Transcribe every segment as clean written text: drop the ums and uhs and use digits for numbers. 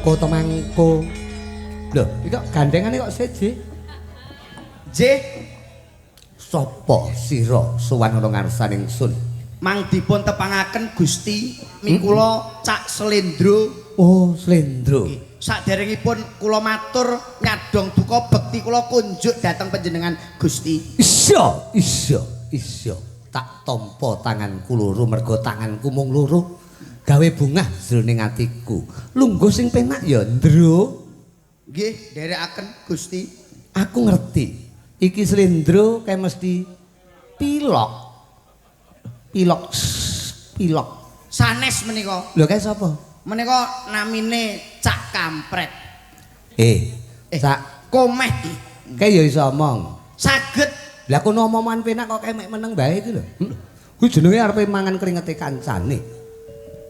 temangko temangko. Lho, iki kok gandengane kok seje? Nggih. Sapa sira sowan ana ngarsaning sun? Mang dipun tepangaken Gusti mikula Cak Slendro. Oh, Slendro. Saderengipun kula matur nyadong duka bekti kula kunjuk dhateng panjenengan Gusti. Isya. Tak tampa tanganku loro mergo tanganku mung loro. Gawe bungah jroning atiku. Lungguh sing penak ya, Ndro. Nggih, nderekaken Gusti. Aku ngerti. Iki Slendro kae mesti pilok. Sanes menika. Lho kae sapa? Menika namine Cak Kampret. Cak Komeh. kae ya iso omong. Saged. Lah kono omongan penak kok kae mek meneng bae iki lho. Kuwi jenenge arepe mangan kringete kancane.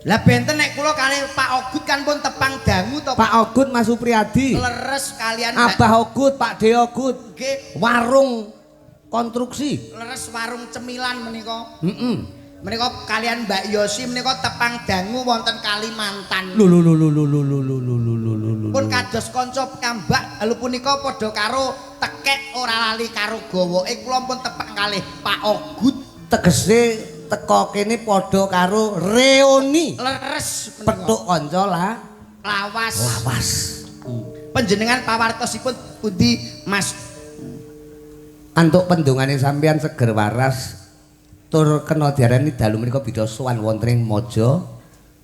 Lah benten nek kula kali Pak Ogut kan pun tepang dangu to Pak Ogut Mas Supriyadi. leres kalian Abah Ogut, Pak De Ogut. nggih Warung konstruksi. leres warung cemilan menika. Heeh. Menika kalian Mbak Yosi menika tepang dangu wonten Kalimantan. Lho. Pun kados kanca kambak lho punika padha karo tekek ora lali karo gawoke kula pun tepang kalih Pak Ogut. Tegese teko kene padha karo reuni. Leres menika. Petuk kanca lah. Lawas. Panjenengan pawartosipun pundi Mas? antuk pendungane sampeyan seger waras tur kena diarani dalu menika bidha sowan wonten ing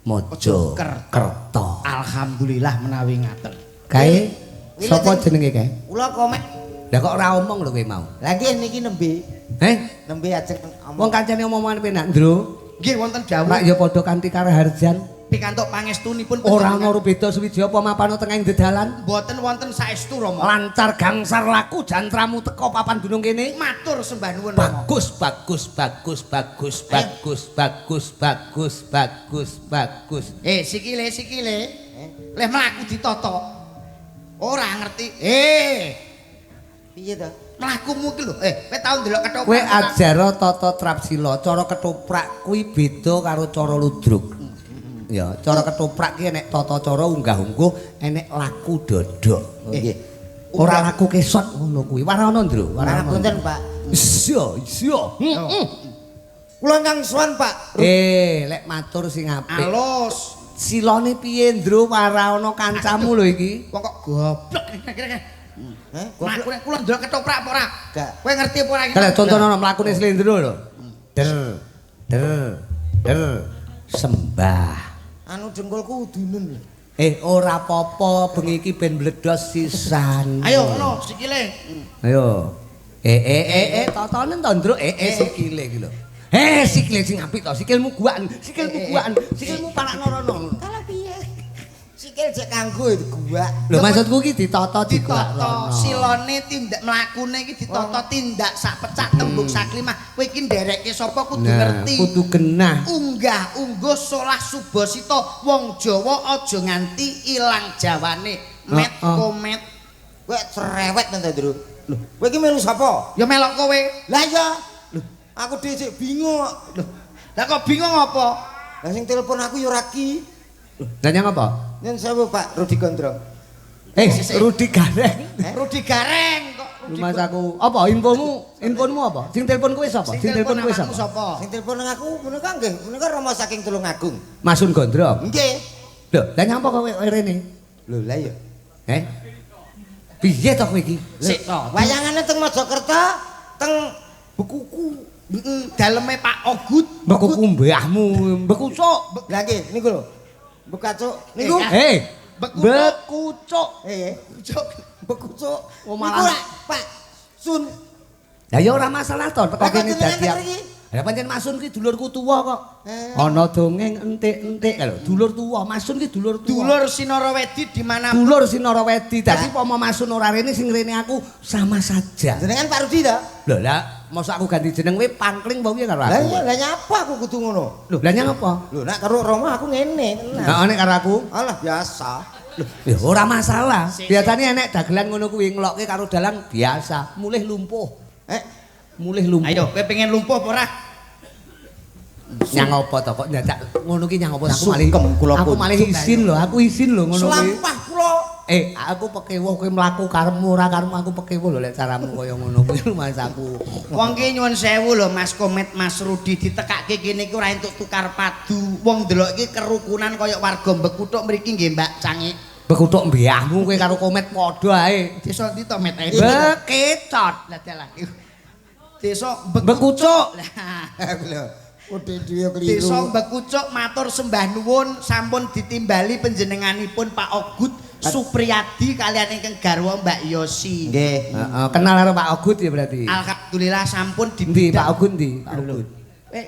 Mojokerto. Alhamdulillah menawi ngaten. Kae sapa jenenge kae? Kula Komeh. Lah kok ora omong lho kowe mau. Lah nggih niki nembe. Nembe ajeng Wong kancane omongan penak, Ndro. Nggih wonten dawuh. Rak ya padha kanthi karaharjan. Pikantuk pangestunipun Ora ana rubeda suwiji apa mapano tengahing dedalan. mboten wonten saestu Rama. Lancar gangsar laku jantramu teko papan gunung kene. Matur sembah nuwun Rama. Bagus. Sikile. Leh mlaku ditata. Ora ngerti. piye to? Mlakumu ki lho. Kowe tau ndelok ketoprak. Kowe ajara tata trapsila, cara ketoprak kuwi beda karo cara ludruk. Ya, cara ketoprak ki enek tata cara unggah-ungguh, enek laku dodok. Nggih. Ora laku kesot ngono kuwi. Warana, Ndro. Warana. Punten, Pak. Iya. Kula kang sowan, Pak. Lek matur sing apik. Alus. Silone piye, Ndro? Warana kancamu lho iki. Wong kok goblok. Mlaku nek kula ndelok ketoprak apa ora? Gak. Kowe ngerti apa ora iki? Kalau contohnya mlakune Slendro lho. Der. Sembah. Anu dengkulku udunen. Ora apa-apa, bengi iki ben mbledhos sisan. Ayo ngono sikile. Ayo. Totonen to, Ndro. Sikile iki lho. Sikile sing apik to, sikilmu guaken, sikilmu parak-norono. Kalau piye? Sikil jek kanggo guak. Lho maksudku iki ditata diguak. Silone tindak mlakune iki ditata tindak sak pecak tembung saklimah. Kowe iki nderekke sapa kudu ngerti. Kudu genah. Unggah ungguh solah subasita wong Jawa aja nganti ilang jawane. Met komet. Kowe cerewet to, Ndro. Lho, kowe iki melu sapa? Ya melok kowe. Lah iya. Lho, aku dhisik bingung. Lho, Lah kok bingung apa? lah sing telepon aku ya ora ki. Lah nyang apa? Nyun sewu Pak Rudi Gondrong. Rudi Gareng. Rudi Gareng kok. Mas aku. Apa infomu apa? Sing telepon kowe sapa? Sing telepon kowe sapa? Sing telepon nang aku menika nggih, menika Rama saking Tulungagung. Masun Gondrong. Nggih. Lho, lah nyapa kowe rene? Lho lah ya. Piye to kowe iki? Sik to. Wayangane teng Mojokerto, teng Bekuku. Daleme Pak Ogut. Bekuku mbahmu, bekucuk. Lah nggih niku lho. Bekacuk niku. Bekucuk. Bekucuk. Oh, Niku malah. lah Pak Sun. Lah ya ora masalah to, teko kene dadi. Lah pancen Masun ki dulurku tuwa kok. Ana dongeng entik-entik lho, dulur tuwa. Masun ki dulur tuwa. Dulur Sinarawedi di mana? Dulur Sinarawedi. Dadi pomo Masun ora rene sing rene aku sama saja. Jenengan Pak Rudi to? Lho lah, mosok aku ganti jeneng kowe pangkling apa piye karo aku? Lah iya, lah nyapa aku kudu ngono. Lho, lah nyang apa? Lho nek karo Roma aku ngene tenan. Nah, nek karo aku? Alah biasa. Ya ora masalah. Biasane enek dagelan ngono kuwi nglokke karo dalang biasa, mulih lumpuh. Mulih lumpuh. Ayo, kowe pengen lumpuh apa ora? Nyang apa to kok nyadak ngono ki nyang apa aku malih Sukem kula aku pun. malih isin lho, aku isin lho ngono kuwi. Selampah Aku pekewo kowe mlaku karepmu ora karepmu aku pekewo lho lek caramu kaya ngono kuwi Mas aku. Wong ki nyuwun sewu lho Mas Komet Mas Rudi ditekake kene iki ora entuk tukar padu. Wong delok iki kerukunan kaya warga Bekuthuk mriki nggih Mbak Cangik. Bekuthuk mbiyahmu kowe karo Komet padha ae. Desa ndi to Met? Bekecot. Lah dalah. Desa Bekuthuk. Lah Lho, udah dia keliru. Desa Bekuthuk matur sembah nuwun sampun ditimbali panjenenganipun Pak Ogut Supriyadi kalian ingkang garwa Mbak Yosi. Nggih. Heeh, kenal karo Pak Ogut ya berarti. Alhamdulillah sampun Ndi dibidak. Pak Ogut ndi? Pak Ogut.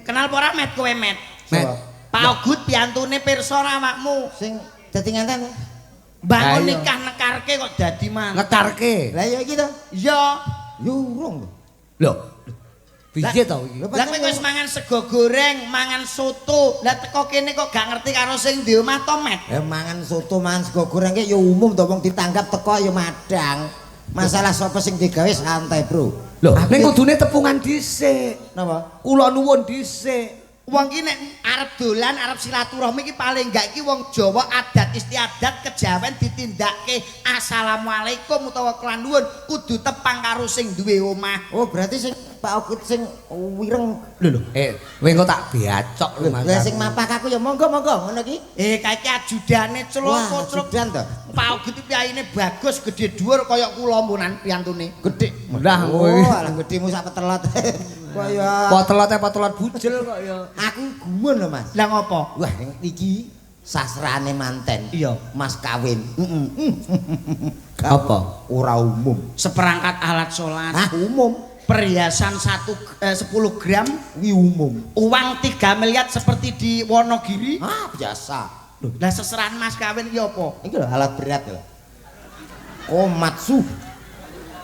Kenal apa ora Met kowe Met? Met. Pak Ogut piantune pirsa awakmu. Sing dadi nganten. Bangun Ayo. nikah nekarke kok dadi mantu. Ngekarke. Lah ya iki to. Iya. Yo urung lho. Lho. Piye to iki? Lah kowe wis mangan sego goreng, mangan soto. Lah teko kene kok gak ngerti karo sing di omah to, Met? Mangan soto, mangan sego goreng ki ya umum to wong ditanggap teko ya madang. Masalah sapa sing digawe santai, Bro. Lho, ning kudune tepungan dhisik. Napa? Kula nuwun dhisik. Wong ki nek arep dolan, arep silaturahmi ki paling gak iki wong Jawa adat istiadat kejawen ditindakke assalamualaikum utawa kelan nuwun kudu tepang karo sing duwe omah. Oh, berarti sing Pak Ogut sing wireng. Lho, kowe engko tak biacok lho Mas. Lah sing mapak aku ya monggo-monggo ngono ki. Kaiki ajudane celoko celok. Ajudan to. Pak Ogut iki piyayine bagus, gedhe dhuwur kaya kula mpunan piantune. Gedhe. Lah Oh, kowe. alah gedhemu sak petelot. Kaya Potelot bujel kok ya. aku gumun lho, Mas. Lah ngopo? Wah, iki sasrane manten. Iya. Mas kawin. Apa? Ora umum. Seperangkat alat sholat, Hah, umum. perhiasan 10 gram, Wi umum. uang 3 miliar seperti di Wonogiri. Ah, biasa. Loh, lah seserahan mas kawin ya apa? Iki lho alat berat lho. Komatsu.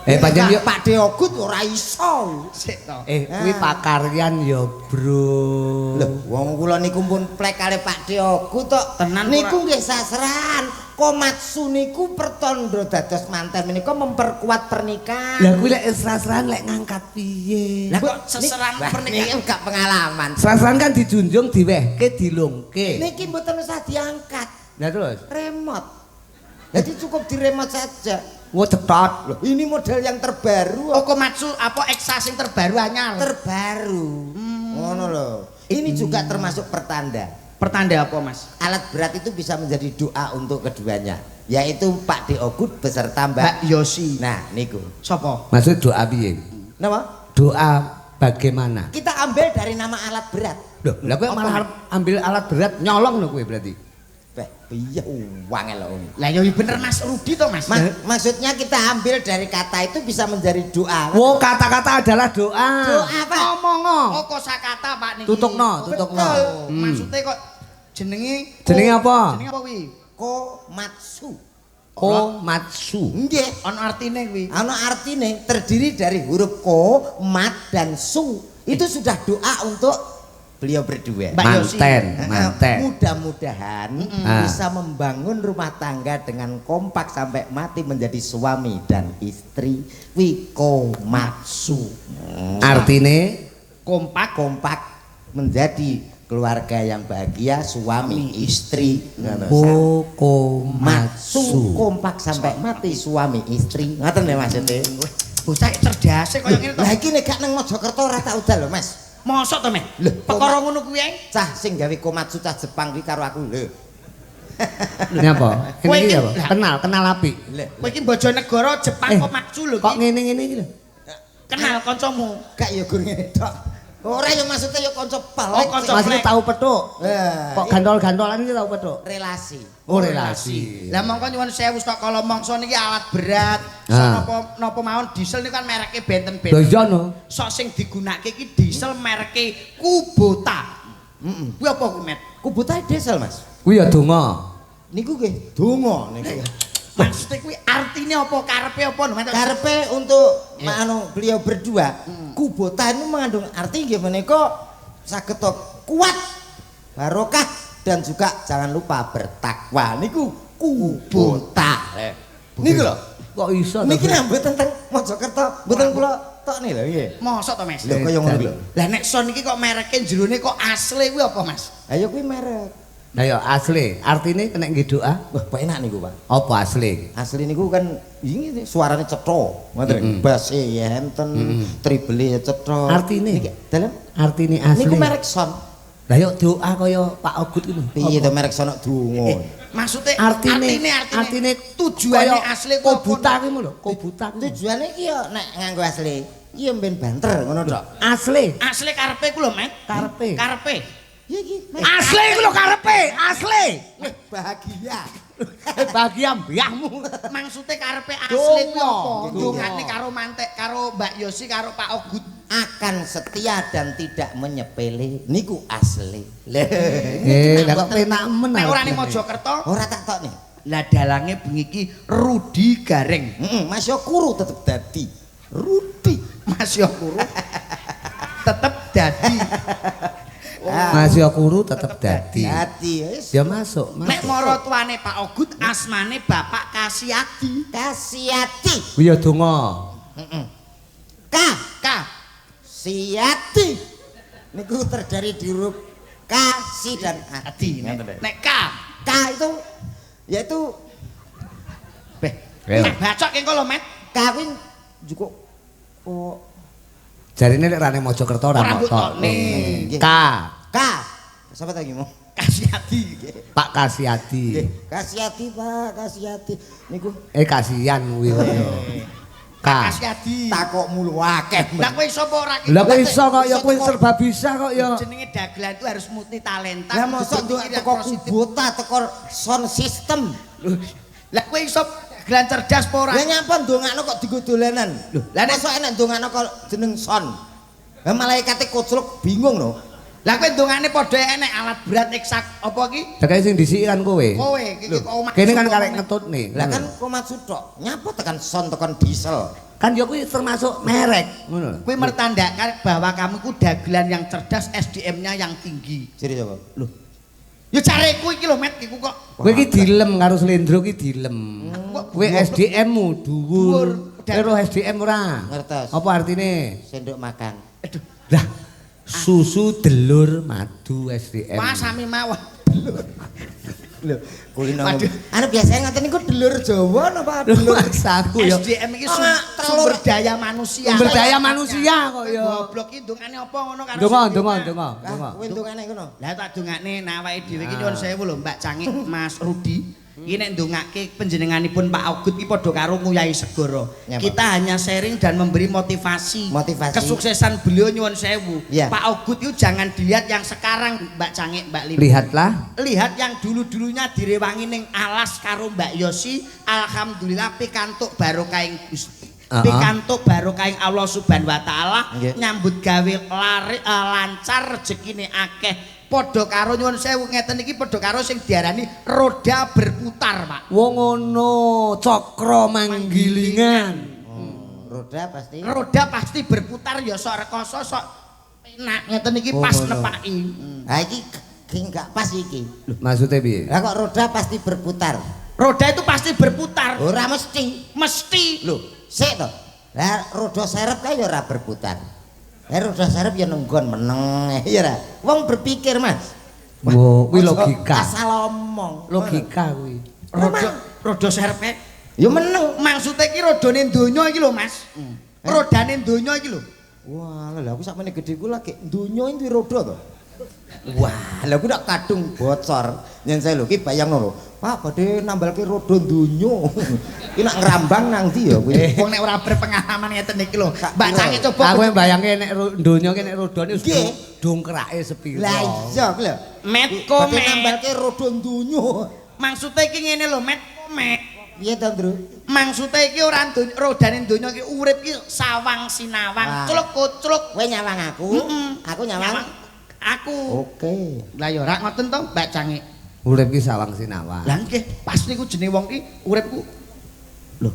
Pancen yo Pak Deogut ora iso. Sik to. kuwi pakaryan ya, Bro. Lho, wong kula niku pun plek kali Pak Deogut tok. Tenan Niku nggih sasran. Komatsu niku pertanda dados manten menika memperkuat pernikahan. Lah kuwi lek sasran lek ngangkat piye? Lah kok seserahan pernikahan? Niki gak pengalaman. Sasran kan dijunjung diwehke dilungke. Niki mboten usah diangkat. Lah terus, Remote. Jadi cukup diremot saja. wo cetot. Loh, ini model yang terbaru. Oh Komatsu apa Exa sing terbaru anyar? Terbaru. Ngono lho. Ini juga termasuk pertanda. Pertanda apa mas? Alat berat itu bisa menjadi doa untuk keduanya, yaitu Pak Deogut beserta Mbak Mbak Yosi. Nah, niku. Sopo? Maksud doa piye? Napa? Doa bagaimana? Kita ambil dari nama alat berat. Loh, lah kowe malah arep ambil alat berat nyolong lho kowe berarti. Iya, uang lho. Lah yo bener Mas Rudi to Mas. Maksudnya kita ambil dari kata itu bisa menjadi doa. Wo, kata-kata adalah doa. Doa, Pak. Ngomongo. Oh kosakata Pak niki. Tutukno. Betul. Maksudnya kok jenenge Jenenge apa? Jenenge apa kuwi? Komatsu. Komatsu. Nggih, Ono artine kuwi. ana artine terdiri dari huruf ko, mat dan su. Itu sudah doa untuk beliau berdua. Mbak Yosi. Manten. Mudah-mudahan bisa membangun rumah tangga dengan kompak sampai mati menjadi suami dan istri. Wikomatsu. Artine Kompak menjadi keluarga yang bahagia, suami istri. Komatsu. Kompak sampai mati suami istri. Ngoten ya maksudnya. Bocah cerdas kaya ngene to. Lah iki nek gak nang Mojokerto ora tak udal lho, Mas. Mosok to, Mas? Lho, Perkara ngono kuwi ae. Cah sing gawe Komatsu cah Jepang kuwi karo aku lho. Nyapa? Kowe Ini iki- apa? Kenal apik. Kowe iki bojonegoro Jepang Komatsu lho Kok iki. ngene-ngene iki lho. Kenal kancamu. Gak ya gur ngene tok. Ora ya maksudnya ya kanca pelek. Oh, kanca Masih tahu petuk. Kok Iya. gantol-gantolan iki tahu petuk. Relasi. Oh, relasi. Lah mongko nyuwun sewu stok kala mangsa niki alat berat. Ah. Napa mawon diesel niku kan mereke Lho benten-benten. iya no. Sok sing digunakake iki diesel mereke Kubota. Kuwi apa kuwi, Met? Kubutae diesel, Mas. Kuwi ya donga. Niku nggih donga niku. Maksudnya kuwi artine apa karepe apa lho, Met? Karepe untuk beliau berdua, Kubota itu mengandung arti nggih menika saged kuat, barokah dan juga jangan lupa bertakwa. Niku Kubota. Niku lho. Kok iso to? Niki nek mboten teng Mojokerto, mboten kula tok nih lho nggih. Mosok to, Mas? Lho kaya ngono lho. Lah nek son iki kok mereke jerone kok asli kuwi apa, Mas? Ayo kuwi merek. Lah ya asli, artine kena nggih doa. Wah, Pak enak niku, Pak. Apa asli? Asli niku kan ini suarane cetha, ngoten. Basse ya enten, treble ya cetha. Artine? Dalem? Artine asli. Niku merek son. Lah yo doa kaya Pak Ogut ngono. Piye to merek son donga. Maksudnya artine tujuane asli kok kobuta kuwi lho, kobuta. Tujuane iki yo nek nganggo asli, iki mben banter ngono tok. Asli. Asli karepe ku lho, Mek. Karepe. Ya iki. Asli ku lho karepe, asli. Bahagia. Bahagia mbahmu. Maksudnya karepe asli ku apa? Donga. Dongane karo mantek karo Mbak Yosi karo Pak Ogut. Akan setia dan tidak menyepele niku asli. Lah kok penak men. Nek ora ning Mojokerto, Ora tak tok nih. lah dalange bengi iki Rudi Gareng. Mas yo kuru tetep dadi. Rudi. Mas yo kuru. Tetep dadi. Mas yo kuru tetep dadi. Dadi wis. Ya masuk, Nek mara tuane Pak Ogut asmane Bapak Kasiati. Kasiati. Kuwi ya donga. K. Siati. Niku terdiri di huruf K, Si dan Ati. Nek K. K itu yaitu Tak bacok ki engko lho, Met. K kuwi cukup oh Jarine nek rane Mojokerto ora Ora kok. mbokne. K. K. Siapa tadi mau? Kasiati. Pak Kasiati. Kasiati, Pak, Kasiati. Niku Kasihan kuwi kaya. K. Kasiati. takok mulu akeh. Lah kowe iso apa ora ki? Lah kowe iso kok ya kowe serba bisa kok ya. Jenenge dagelan itu harus multi talenta. Lah mosok teko kubota, teko sound system. Lah kowe iso dagelan cerdas apa ora? Lah nyapa ndongakno kok digo dolanan. Lho, lah nek mosok enak ndongakno kok jeneng sound. Lah malaikate kocluk bingung lho. lah kowe ndongane padha enek alat berat eksak apa ki? Lah sing disiki kan kowe. Kowe iki omah. Kene kan karek ngetutne. Lah kan Komatsu tok. Nyapa tekan sound tekan diesel. Kan ya kuwi termasuk merek ngono lho. Kowe mertandakan bahwa kamu ku dagelan yang cerdas, SDM-nya yang tinggi. Jadi coba. Loh. Ya careku iki lho, Met, iku kok. Kowe iki dilem karo Slendro iki dilem. Kowe SDM-mu dhuwur. Kowe SDM ora? Ngertos. Apa artine? Sendok makan. Aduh, Lah susu delur madu SDM. Mas sami mawon. Lho, kuwi nang. Waduh. Anu biasanya ngoten niku delur Jawa napa delur Maksaku ya. SDM iki Ora, sumber daya manusia. Sumber daya manusia kok ya. Goblok iki ndongane apa ngono karo Donga. Kuwi ndongane kono. Lah tak dongakne nawake dhewe iki nyuwun sewu lho Mbak Cangik, Mas Rudi. Iki nek ndongake panjenenganipun Pak Ogut iki padha karo Nguyai Segoro. Ya, Pak. Kita hanya sharing dan memberi motivasi. Motivasi. Kesuksesan beliau nyuwun sewu. Ya. Pak Ogut itu jangan dilihat yang sekarang Mbak Cangik, Mbak Lim. Lihatlah. Lihat yang dulu-dulunya direwangi ning alas karo Mbak Yosi, alhamdulillah pikantuk barokahing Gusti. Pikantuk barokahing Allah Subhanahu wa taala, Nggih. nyambut gawe lancar rezekine akeh. Padha karo nyuwun sewu ngeten iki padha karo sing diarani roda berputar, Pak. Wong ngono, cakra manggilingan. Roda pasti. Roda pasti berputar ya sok rekoso sok enak ngeten iki pas nepaki. Ha iki gak pas iki. Maksudnya piye? Lah kok roda pasti berputar. Roda itu pasti berputar. Ora mesti. Mesti. Lho, sik to. Lah roda serep kae ya ora berputar. Lah roda serep ya nenggon meneng ya ora. Wong berpikir, Mas. Wo, kuwi logika. Asal omong. Logika kuwi. Roda serpe. Ya meneng. Maksudnya iki rodane donya iki lho, Mas. Rodane donya iki lho. Wah, lah aku sakmene gedheku lagi donya iki roda to. Wah, lha aku nak kadung bocor. Yen saya lho ki bayangno lho. Pak, badhe nambalke roda donya. Ki nak ngrambang nang ndi ya kuwi. Wong nek ora berpengalaman ngeten iki lho. Mbak Cangik coba. Aku bayangke nek donya ki nek rodane wis Nggih. dongkrake sepiro. Lah iya ku lho. Metko Badhe nambalke roda donya. Maksudnya iki ngene lho, Met. Piye to, Ndro? Maksudnya iki ora rodane donya iki urip iki sawang sinawang, Wah. culuk kucluk. Kowe nyawang aku? Aku nyawang. Aku. Oke. Lah ya ora ngoten to, Mbak Cangik. Urip ki sawang sinawang. Lah nggih, pas niku jenenge wong ki uripku. Lho.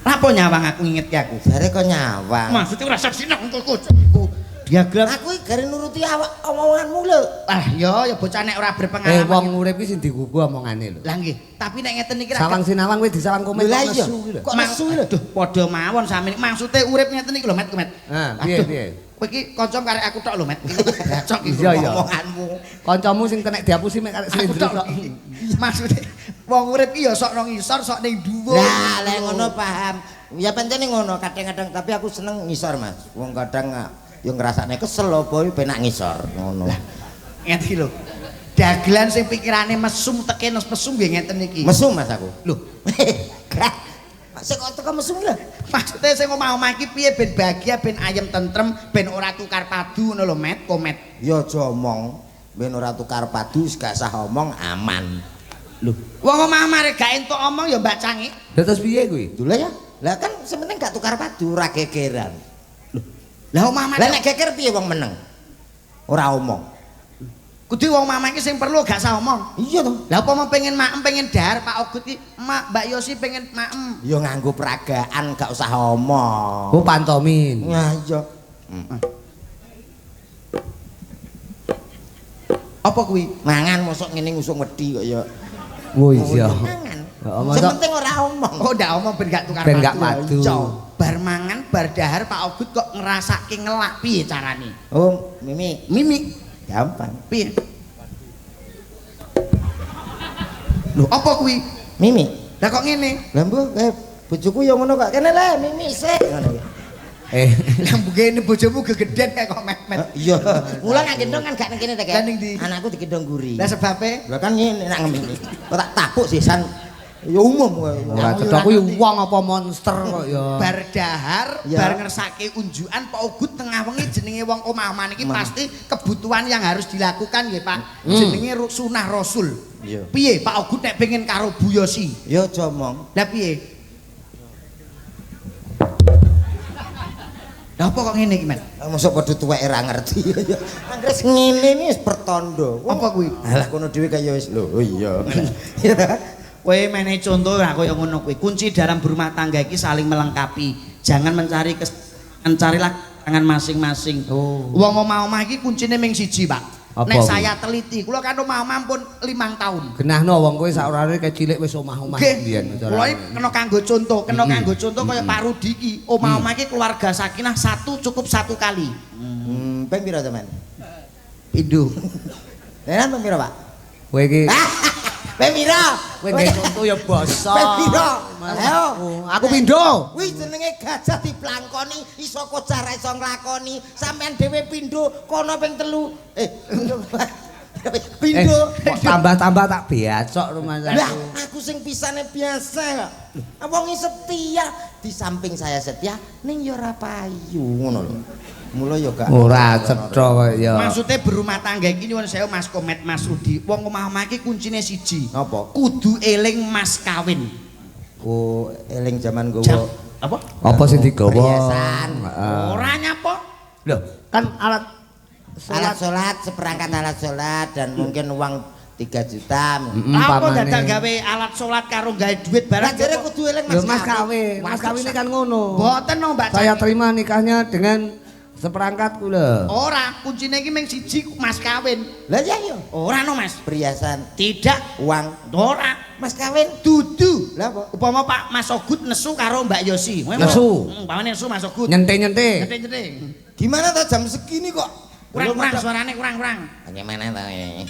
Napa nyawang aku ngingetke aku? Jare kok nyawang. Maksudnya ora sak sinawang kok kucluk. Diagram. Aku iki gare nuruti awak omonganmu lho. Ah ya bocah nek ora Wong berpengalaman. urip ki sing digugu omongane lho. Lah nggih, tapi nek ngeten iki Sawang sinawang kuwi disawang komen Lah kok iya. nesu ki lho. Kok nesu lho. Aduh, padha mawon sami. Maksudnya urip ngeten iki lho, Met. Nah, piye piye? Kowe iki kanca karek aku tok lho, Met. Gacok iki Iya, iya. omonganmu. Kancamu sing kena diapusi mek karek Aku slendro tok. tok. Maksude wong urip iki ya sok nang ngisor, sok ning dhuwur. Nah, lek ngono paham. Ya pancene ngono kadang-kadang tapi aku seneng ngisor, Mas. Wong kadang yo ngrasakne kesel apa penak ngisor ngono. Ngene iki lho. Dagelan sing pikirane mesum teke mesum nggih ngeten iki. Mesum Mas aku. Lho, Sik kok teko mesum lho. maksudnya sing omah-omah iki piye ben bahagia, ben ayem tentrem, ben ora tukar padu ngono lho, Met, komet. Ya aja omong, ben ora tukar padu gak sah omong aman. Lho, wong omah-omah rek gak entuk omong ya Mbak Cangi. Lah terus piye kuwi? Lho ya. Lah kan sementing gak tukar padu, ora gegeran. Lah omah-omah Lah nek geger piye wong meneng? Ora omong. kudu wong omah iki sing perlu gak sah omong. Iya toh. Lah apa mau pengen maem pengen dahar Pak Ogut iki, Mak Mbak Yosi pengen maem. Ya nganggo peragaan gak usah omong. Oh pantomin. Nah iya. Apa kuwi? Mangan mosok ngene ngusung wedi kok ya. Oh iya. Mangan. Heeh, masa Sementing ora omong. Oh ndak omong ben gak tukar ben gak padu. Iya. Bar mangan bar dahar Pak Ogut kok ngrasake ngelak piye carane? Oh, Mimi, Mimi gampang. piye? Lho apa kuwi? Mimi. Lah kok ngene? Lah mbok bojoku ya ngono kok. Kene le Mimi sik ngono ya. Lah mbugene bojomu gegeden kayak kok met-met. Iya. Mula nak gendong kan gak nang kene ta, Lah ning ndi? Anakku digendong guri. Lah sebabe Lah kan ngene nak ngene. Kok tak tapuk sisan. Ya umum kok. Ora cetha kuwi wong apa monster kok ya. bar dahar, Ya. bar ngersake unjukan Pak Ogut tengah wengi jenenge wong omah-omah niki pasti kebutuhan yang harus dilakukan nggih Pak. Jenenge sunah Rasul. Iya. Piye Pak Ogut nek pengen karo Bu Yosi? Ya aja omong. Lah piye? Lah apa kok ngene iki, Mas? Mosok padha tuweke ora ngerti. Anggres ngene iki wis pertanda. Apa kuwi? Alah kono dhewe kaya wis lho iya. Kowe menehi contoh lah kaya ngono kuwi. Kunci dalam berumah tangga iki saling melengkapi. Jangan mencarilah tangan masing-masing. Oh. Wong omah-omah iki kuncine mung siji, Pak. Apa Nek kuwi? saya teliti, kula kan omah-omah pun 5 tahun. Genahno wong kowe sak orane kecilik wis omah-omah Nggih. mbiyen. Kula iki kena kanggo contoh, kaya Pak Rudi iki. Omah-omah iki keluarga sakinah cukup satu kali. Ping pira teman? Pindho. Tenan ping pira, Pak? Kowe iki Ping pira? kowe nggae contoh ya basa. Ping pira? Ayo. Aku pindho. Kuwi jenenge gajah diplangkoni iso kocar iso nglakoni. Sampeyan dhewe pindho kono ping 3. Pindho. Kok tambah-tambah tak beacok rumah Lah, aku. aku sing pisane biasa kok. Wong setia, di samping saya setia, ning ya ora payu ngono lho. Mula ya gak Ora cetha kok ya. Maksudnya berumah tangga iki nyuwun sewu Mas Komet Mas Rudi. Wong omah-omah iki kuncine siji. Napa? Kudu eling mas kawin. Oh, eling jaman Jam gowo. apa? Apa sing digawa? Perhiasan. Heeh. Ora nyapa? Lho, kan alat Alat salat, seperangkat alat salat dan mungkin uang 3 juta. Apa umpamane. dadak gawe alat salat karo gawe duit barang Lah jare apa? kudu eling Lho Mas Mas kawin. Mas kawin ini kan ngono. Mboten no Mbak Saya Cangi. terima nikahnya dengan seperangkat kula. Ora, kuncine iki mung siji mas kawin. Lah ya yo. Ora no Mas. Perhiasan, Tidak, uang, ora. Mas kawin. Dudu. Lah apa? Upama Pak Mas Ogut nesu karo Mbak Yosi. Nesu. Umpamane nesu Mas Ogut. Nyente-nyente. Nyething-nyething. Gimana tuh jam segini kok? Kurang-kurang suarane kurang-kurang. Bagaimana tuh ini?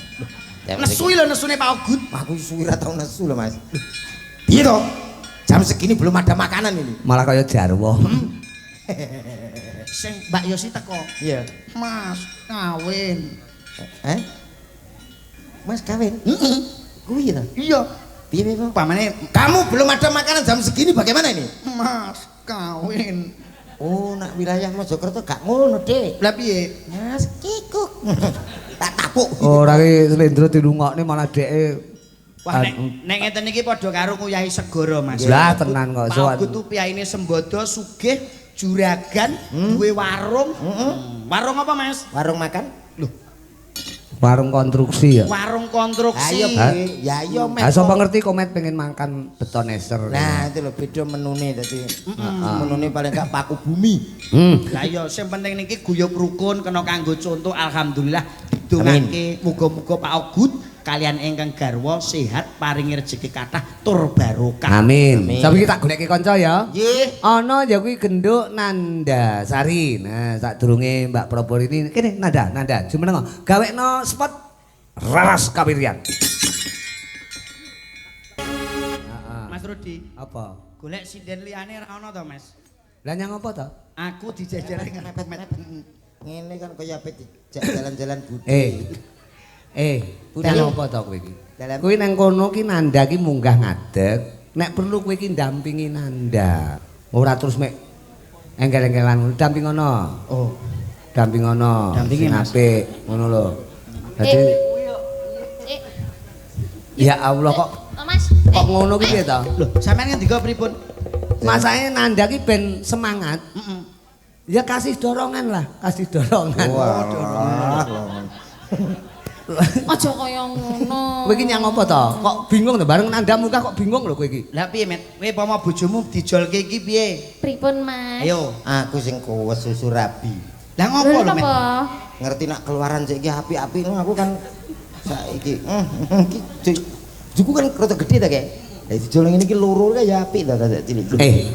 Nesu lho nesune Pak Ogut. Aku suwi ra tau nesu lho, Mas. Iya toh? Jam segini belum ada makanan ini. Malah kaya jarwo. Sing Mbak Yosi teko. Iya. Mas kawin. Mas kawin? Heeh. Kuwi ta? Iya. Piye piye, Pak? Upamane Kamu belum ada makanan jam segini bagaimana ini? Mas kawin. Oh, nak wilayah Mojokerto gak ngono, Dik. Lah piye? Mas kikuk. Tak tapuk. Ora ki slendro dilungokne malah dheke Wah nek ngeten iki padha karo nguyahi segara Mas. Lah tenan kok. Pak Ogut tuh piyaine sembodo sugih juragan duwe warung. Warung apa Mas? Warung makan? Loh, warung konstruksi ya. warung konstruksi. Ayo, ya yo Ah sapa ngerti Komet pengen makan beton eser. Nah, itu lho beda menune dadi. Menune paling gak paku bumi. Lah iya sing penting niki guyub rukun kena kanggo contoh alhamdulillah didongake muga-muga Pak Ogut kalian ingkang garwa sehat paringi rejeki kathah tur barokah. Amin. Amin. Sampe kita goleki kanca ya. Nggih. Ana ya kuwi genduk Nanda Sari. Nah, sadurunge Mbak Propor ini kene Nanda, jumeneng gawekno spot Raras Kawiryan. Mas Rudi, Apa? golek sinden liyane ra ono to, Mas? Lah nyang apa to? Aku dijejer ngepet-met. Ngene kan kaya ape dijak jalan-jalan budi. Nyang apa to kowe iki? Dalam- Kowe nang kono ki Nanda ki munggah ngadeg. Nek perlu kowe ki ndampingi Nanda. Ora terus mek engkel-engkelan dampingono. Oh, Dampingono. Dampingi, Sing Mas. apik ngono lho. Dadi ya Allah kok Mas. kok ngono ki piye to? lho, sampean ngendika pripun? Masake Nanda ki ben semangat. Heeh. Ya kasih dorongan lah, kasih dorongan. Wah. Aja kaya ngono. Kowe iki nyang apa to? Kok bingung to bareng Nanda munggah kok bingung lho kowe iki. Lah piye, Met? Kowe pama bojomu dijolke iki piye? Pripun, Mas? Ayo. Aku sing kuwes susu rabi. Lah ngopo lho, Met? Napa? Ngerti nak keluaran saiki api-api aku kan saiki juku kan rada gede ta kae. Lah dijolong ini ki loro kae ya apik ta cilik.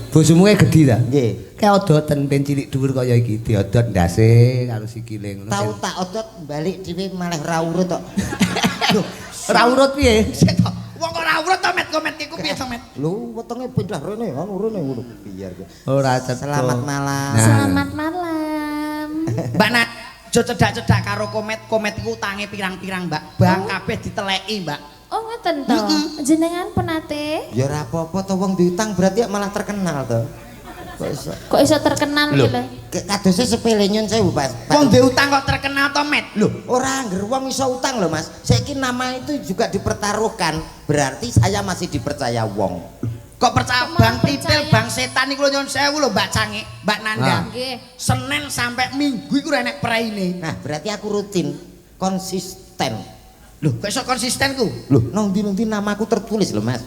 Bojomu kae gedhi ta? Nggih. Kayak odoten ben cilik dhuwur kaya iki diodot ndase karo sikile ngono. Tau tak odot balik dhewe malah ra urut tok. Ora urut piye? Sik to. Wong kok ora urut to, Met? Komet iku piye to, Met? Lho wetenge pindah rene kan urune ngono biar. Ora cetha. Selamat malam. Nah. Selamat malam. Mbak Nat, aja cedak-cedak karo Komet. Komet iku utange pirang-pirang, Mbak. Bang kabeh diteleki, Mbak. Oh, ngoten to. Jenengan penate? Ya ora apa-apa to wong diutang berarti malah terkenal to. Kok iso terkenal Loh. iki lho? Kadose sepele nyun sewu Pak. Wong duwe utang kok terkenal to, Met? Loh, ora angger wong iso utang lho Mas. Saiki nama itu juga dipertaruhkan. Berarti saya masih dipercaya wong. Kok percaya Kok bang malah titil, percaya? bang setan iku lho nyun sewu lho, Mbak Cange, Mbak Nanda. Ah. Nggih. Senin sampai Minggu iku ora enek praine. Nah, berarti aku rutin, konsisten. Loh, kok iso konsisten ku? Loh, nang ndi namaku tertulis lho Mas.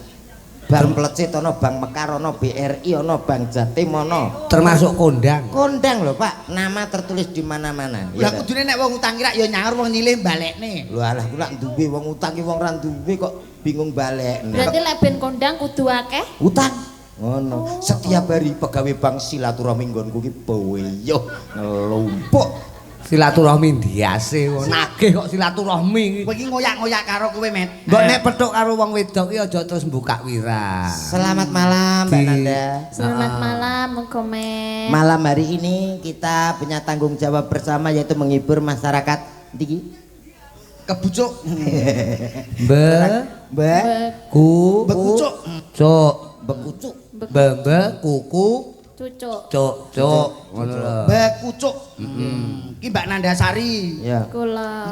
Bang Plecet ana, Bang Mekar ana, BRI ana, Bang Jatim ana. Termasuk kondang. Kondang lho Pak, nama tertulis di mana-mana. Lah kudune nek wong utang kira ya nyaur wong nyilih balekne. Lho alah kula duwe wong utang ki wong ra duwe kok bingung balekne. Berarti lek ben kondang kudu akeh. Utang ngono. Setiap hari pegawai bank silaturahmi nggonku ki boyo ngelumpuk. Silaturahmi ndiase nagih kok silaturahmi iki. Kowe iki ngoyak-ngoyak karo kowe, Met. Mbok nek petuk karo wong wedok ki aja terus mbukak wirah. Selamat malam Mbak Nanda. Selamat malam, Mengkomen. Malam hari ini kita punya tanggung jawab bersama yaitu menghibur masyarakat. Diki. Kebucuk. Mbak ku Bekucuk. cuk bekucuk. bembe kuku Cucuk. cuk ngono lho. Bekucuk. Ki Mbak Nanda Sari. Ya. Kula.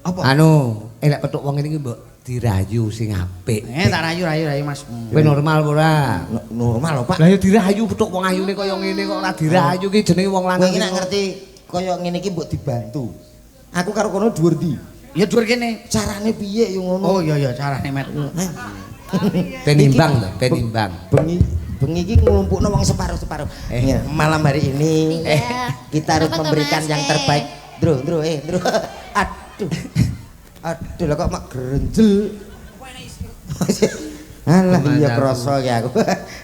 Apa? Anu, lek petuk wong ini ki mbok dirayu sing apik. Tak rayu Mas. Kowe normal ora? Normal lho Pak. Lah ya dirayu petuk wong ayune kaya ngene kok ora dirayu ki jenenge wong Kowe lanang. iki nek ngerti kaya ngene iki mbok dibantu. Aku karo kono dhuwur ndi? Ya dhuwur kene. Carane piye yo ngono? Oh iya carane, Met. Ben imbang to, ben imbang. Bengi iki nglumpukno wong separuh-separuh. Ya, malam hari ini Iya. kita harus Kenapa tuh, memberikan Mas? yang terbaik. Dro. Aduh. Aduh lah kok mak gerenjel. Alah iya krasa ya aku.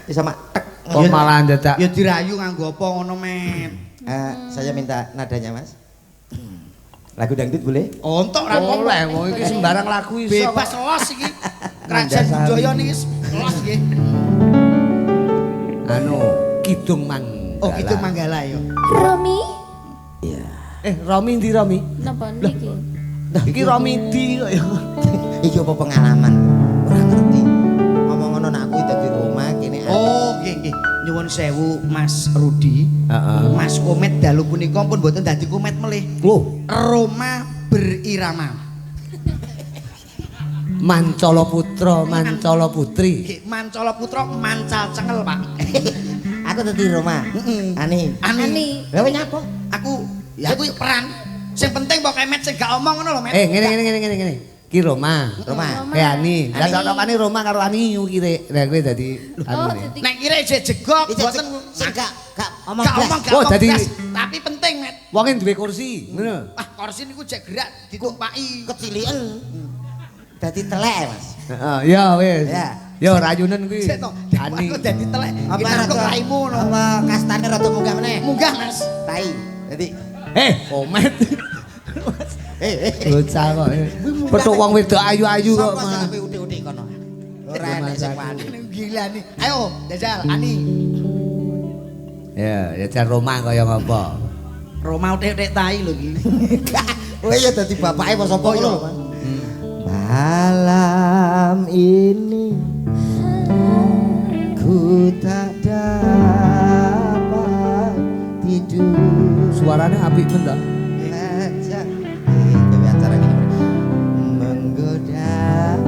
Bisa mak tek. Kok malah dadak. Ya dirayu nganggo apa ngono, Met? Saya minta nadanya Mas. Lagu dangdut boleh? Ontok ra Oleh wong iki sembarang lagu iso. Bebas los iki. Kerajaan budaya niki los nggih. Anu, Kidung Manggala. Oh, itu Manggala ya. Romi? Iya. Romi ndi Romi? Napa niki? Iki Romi di kok ya. Iki apa pengalaman? Ora ngerti. Ngomong ngono nak aku dadi Roma kene. Oh, nggih. Nyuwun sewu Mas Rudi. Heeh. Mas Komet dalu punika pun mboten dadi komet melih. Loh, Roma berirama. Mancala Putra, Mancala Putri. Nggih, Mancala Putra mancal cengel, Pak. Aku dadi Roma. Heeh. Ani. Ani. Lah kowe nyapa? Aku peran. Sing penting pokoknya Met sing gak omong ngono lho, Met. Ngene. Ki Roma. Roma. Ani. Lah cocokane Roma karo Ani kire. Lah kowe dadi Oh, anu. dadi Nek kira jegok boten Sing gak omong gak blas. omong gak Oh, omong dadi- blas. Tapi penting, Met. Wonge duwe kursi, ngono. Ah, kursi niku jek gerak ditumpaki. Kecilian. dadi telek, Mas. Heeh, ya wis. Ya. Ya rayunen kuwi. Sik to, Ani. aku dadi telek. Apa Aku raimu ngono. Apa kastane rada munggah meneh? Munggah, Mas. Tai. Dadi Komet. eh Bocah kok. Petuk wong wedok ayu-ayu kok. Sopo sing kowe udik-udik kono? Ora enek sing wani. Gila nih. Ayo, jajal Ani. Ya, jajan Roma kaya ngapa? Roma utek-utek tai lho iki. Kowe ya dadi bapake apa sapa lho? Malam ini ku tak dapat tidur. Suarane apik men ta? Ngajak gawe acara gini menggoda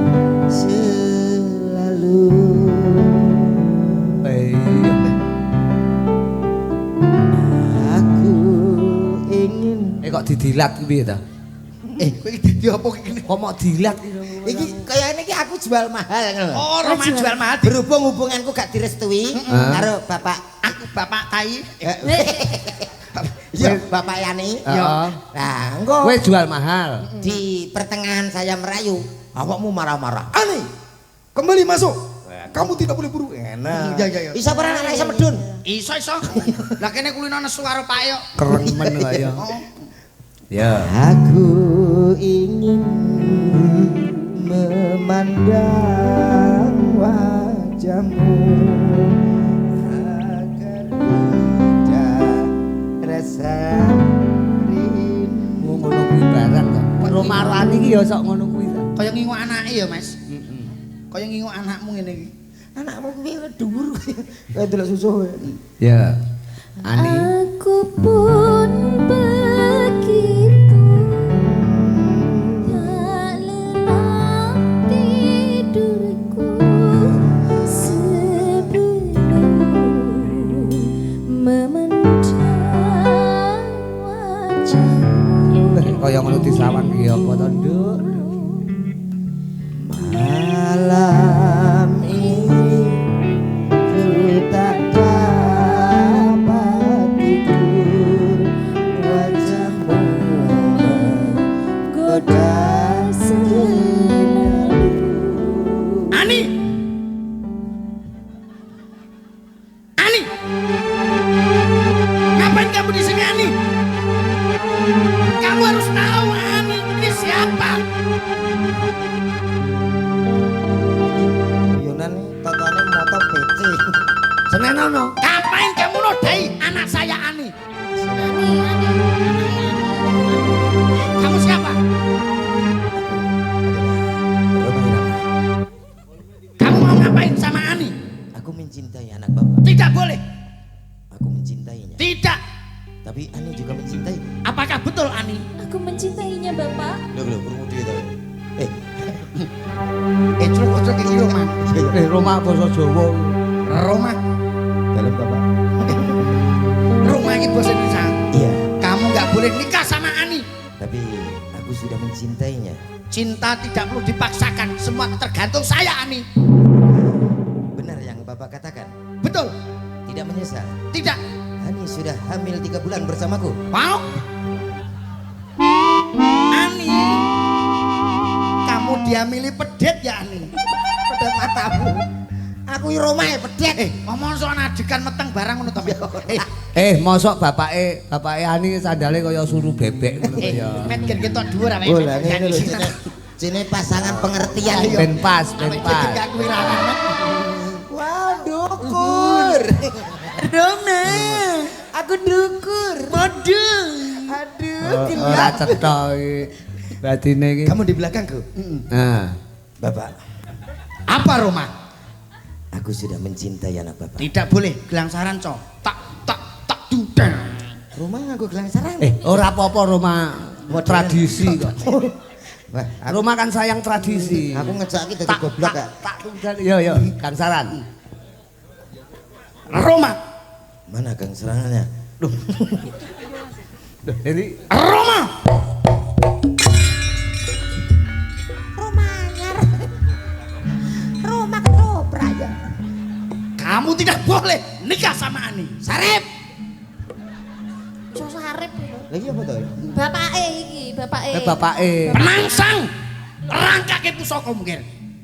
selalu. Aku ingin Kok didilat kuwi ta? Kowe iki dadi apa iki? Kok mau dilat iki kayaknya iki aku jual mahal ngono. Oh, Roma jual mahal. Berhubung hubunganku gak direstui karo bapak Aku bapak tai. ya bapak Yani. Heeh. Nah, engko Kowe jual mahal. di pertengahan saya merayu, awakmu marah-marah. Ani, kembali masuk. Kamu tidak boleh buru. Enak. Ya. Isa ora anak isa medun. Iso. Lah kene kulino nesu karo Pak yo. Keremen kaya. Ya. Aku ingin memandang wajahmu agar tidak rasa rindu. Ngono kuwi barang ta. Roma Rani iki ya sok ngono kuwi ta. Kaya ngingu anake ya, Mas. Kaya ngingu anakmu ngene iki. Anakmu kuwi dhuwur kaya delok susu. Ya. Ani. Aku pun begitu tak lelap tidurku sebelum memandang wajahmu. Kaya ngono disawan iki apa to, Nduk? Malam ini ku tak dapat tidur, wajahmu menggoda selalu. Ani. Ngapain kamu di sini, Ani? Kamu harus tahu, Ani, ini siapa? Yunan totone moto PC. Senenono. Ngapain kamu nodai anak saya, Ani? Kamu siapa? Kamu mau ngapain sama Ani? Aku mencintai anak bapak. Tidak boleh. Aku mencintainya. Tidak. Tapi Ani juga mencintai. Apakah betul, Ani? Aku mencintainya, Bapak. Loh, kurang dia tahu. Cuk iki Roma. Roma basa Jawa. Roma. Dalam bapak. Roma ini bos Indonesia. Iya. Kamu nggak boleh nikah sama Ani. Tapi aku sudah mencintainya. Cinta tidak perlu dipaksakan. Semua tergantung saya, Ani. Benar yang bapak katakan. Betul. Tidak menyesal. Tidak. Ani sudah hamil 3 bulan bersamaku. Mau? Ani. Kamu diamili pedet ya, Ani? Pedet matamu. Aku i Roma ya pedet. Ngomong soal adegan meteng barang ngono to. Mosok bapake Ani sandale kaya suru bebek ngono kaya. Met gen ketok dhuwur awake. Oh lah ngene lho cene pasangan pengertian yo. Ben pas. Gak kuwi rawan. Wah, dukur. Roma. Aku dukur. Model. Aduh, Ora cetha iki. Badine iki. Kamu di belakangku. Nah. Bapak, Apa, Roma? aku sudah mencintai anak bapak. Tidak boleh gelangsaran, Cok. Tak dudang. Roma nganggo gelang sarang. Ora apa-apa Roma Modern. tradisi kok. Wah, aku, Roma kan sayang tradisi. aku ngejak iki dadi goblok ya. Tak tunggal. Yo, gangsaran. Roma. Mana gang serangannya? Duh, ini Roma. Roma ketoprak ya. Kamu tidak boleh nikah sama Ani. Sarip. Cok sarip lho. Lagi apa tuh? Bapake iki, bapake. bapake. Penangsang. rangkake pusaka mungkin.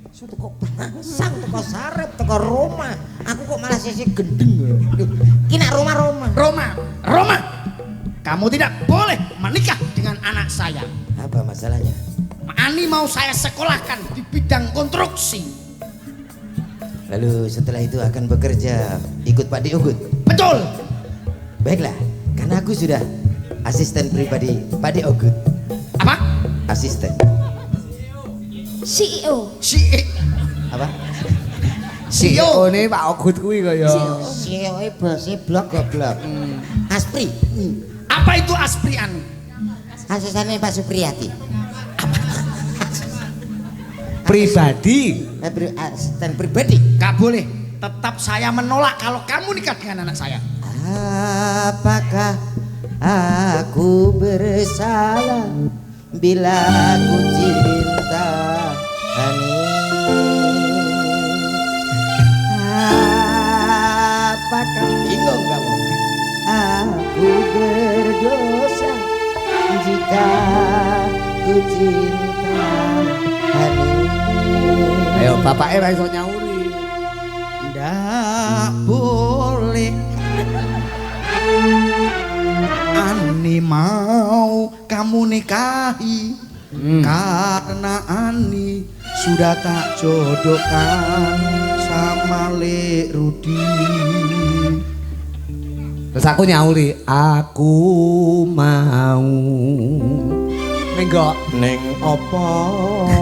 Teko Bangsang, teko Sarep, teko Roma. Aku kok malah sisi gendeng. Ki nek Roma. Roma. Kamu tidak boleh menikah dengan anak saya. Apa masalahnya? Ani mau saya sekolahkan di bidang konstruksi. Lalu setelah itu akan bekerja ikut Pak Diogut. Betul. Baiklah, karena aku sudah asisten pribadi Pak Diogut. Apa? Asisten. CEO. Apa? CEO ne Pak Ogut kuwi kaya. CEO bose blok goblok. Aspri. Apa itu Asprian? Asistennya Pak Supriyati. Pribadi. Asisten pribadi. Gak boleh. Tetap saya menolak kalau kamu nikah dengan anak saya. Apakah aku bersalah bila aku cinta Ani? Apakah bingung kamu? Aku berdosa jika ku cinta Ani. Ayo bapake ra iso nyauri. Ndak boleh. Ani mau kamu nikahi karena Ani sudah tak jodohkan sama Lek Rudi. Terus aku nyauri, aku mau. Nenggok Ning apa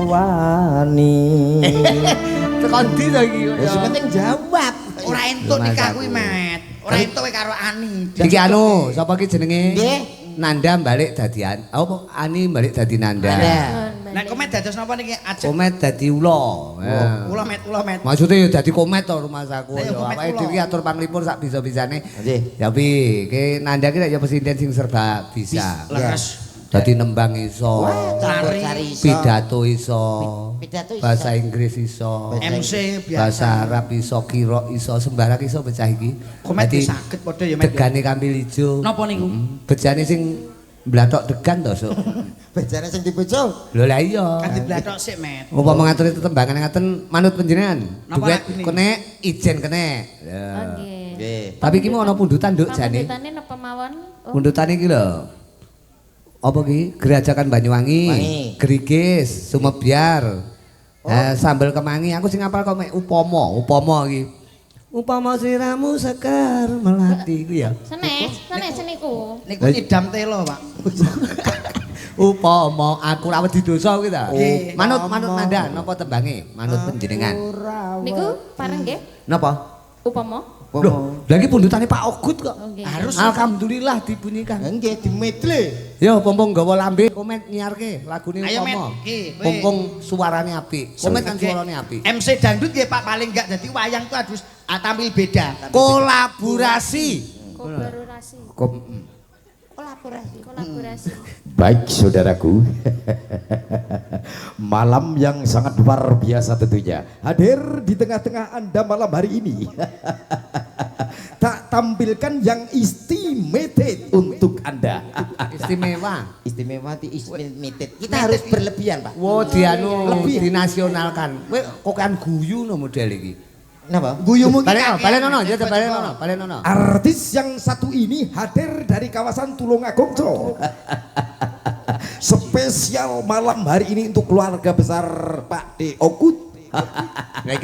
wani? tekan ndi to iki? Wis penting jawab. Ora entuk nikah kuwi, Met. Ora entuk kowe karo Ani. Iki anu, sapa iki jenenge? Nggih. Nanda balik dadi apa Ani balik dadi Nanda. Nek komet dados napa niki ajeng? Komet dadi ula. Ya. Ula Met. Maksudnya ya dadi komet to rumah saku. Ayo, Ya komet awake ula. dhewe atur panglipur sak bisa-bisane. Nggih. Ya pi, ke Nanda ki ya presiden sing serba bisa. Leres. Dadi nembang iso. Campur Lari. cari iso. Pidato iso. Pidato iso. Bahasa Inggris iso. MC Bahasa biasa. Arab iso, kira iso, sembarang iso bocah iki. Komet Dadi saged padha ya, Met. degane kambil ijo. Napa niku? Bejane sing blathok degan to, Sok. Bejane sing dibojo. Lho lah iya. Kan diblathok sik, Met. Upama ngatur tetembangan ngaten manut panjenengan. Napa Duet lagune? kene ijen kene. Ya. Oke. Nggih. Tapi iki mau ana pundutan nduk jane. Pamundutane napa mawon? Oh, Pundutane iki lho. Apa ki? Gerajakan Banyuwangi, Wangi. Gerigis, Sumebyar. Sambel kemangi aku sing apal kok mek upama iki. Upama siramu sekar melati ku ya. Senes seniku. Niku idam telo, Pak. Upama aku ra wedi dosa kuwi ta. Nggih. Manut Nanda napa tembange? Manut panjenengan. Niku pareng nggih. Napa? Upama. Loh, lagi pundutane Pak Ogut kok. Oke. Harus Alhamdulillah dibunyikan. Nggih dimedle. Yo pompong gawa lambe komet nyiarke lagune Ayo, upama. Met. Ki, kowe. Pompong suarane apik. Komet kan suarane apik. MC dangdut nggih Pak paling enggak dadi wayang tuh harus tampil beda. Kolaborasi. Kolaborasi. Kolaborasi. Baik saudaraku, malam yang sangat luar biasa tentunya hadir di tengah-tengah Anda malam hari ini. Tak tampilkan yang istimewa untuk Anda. Istimewa. Istimewa di limited. Kita harus berlebihan, Pak. Wo dianu Lebih. dinasionalkan. Kowe kokean guyu no model iki. Napa? Guyumu ki Balen ono, ya balen ono. Artis yang satu ini hadir dari kawasan Tulungagung. Spesial malam hari ini untuk keluarga besar Pak D. Ogut. Lagi.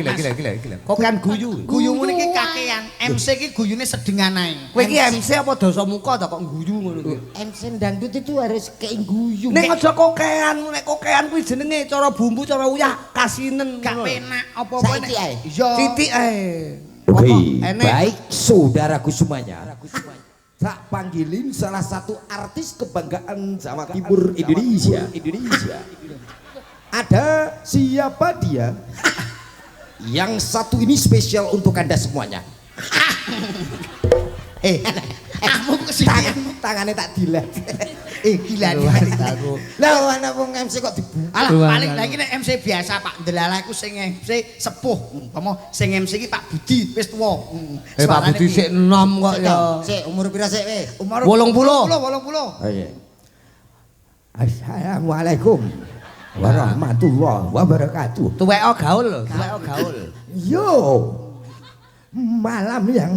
Kokean guyu. Guyumu niki kakean. MC ki guyune sedengan ae. Kowe iki MC apa dosa muka ta kok guyu ngono kuwi. MC dangdut itu harus keingguyu. Nek aja kokean, nek kokean kuwi jenenge cara bumbu, cara uyah kasinen. Gak ngono. penak apa-apa Saiki ae. Iya. Titik ae. Oke, Apa, enek. baik saudaraku semuanya. Tak panggilin salah satu artis kebanggaan Jawa Timur Indonesia. Ada siapa dia? Yang satu ini spesial untuk Anda semuanya. Kamu kesini. Tangannya tak dilat. Gila Luar nih. aku. Lah ana wong MC kok dibuka. Alah Tuhan, paling Tuhan. lagi nek MC biasa Pak Delala iku sing MC sepuh. Umpama sing MC iki Pak Budi wis tuwa. Pak Budi sik enom kok ya. Sik umur pira sik we? Umur 80. 80. Oh iya. Assalamualaikum. warahmatullahi wabarakatuh. Tuwek gaul lho, tuwek gaul. Yo, malam yang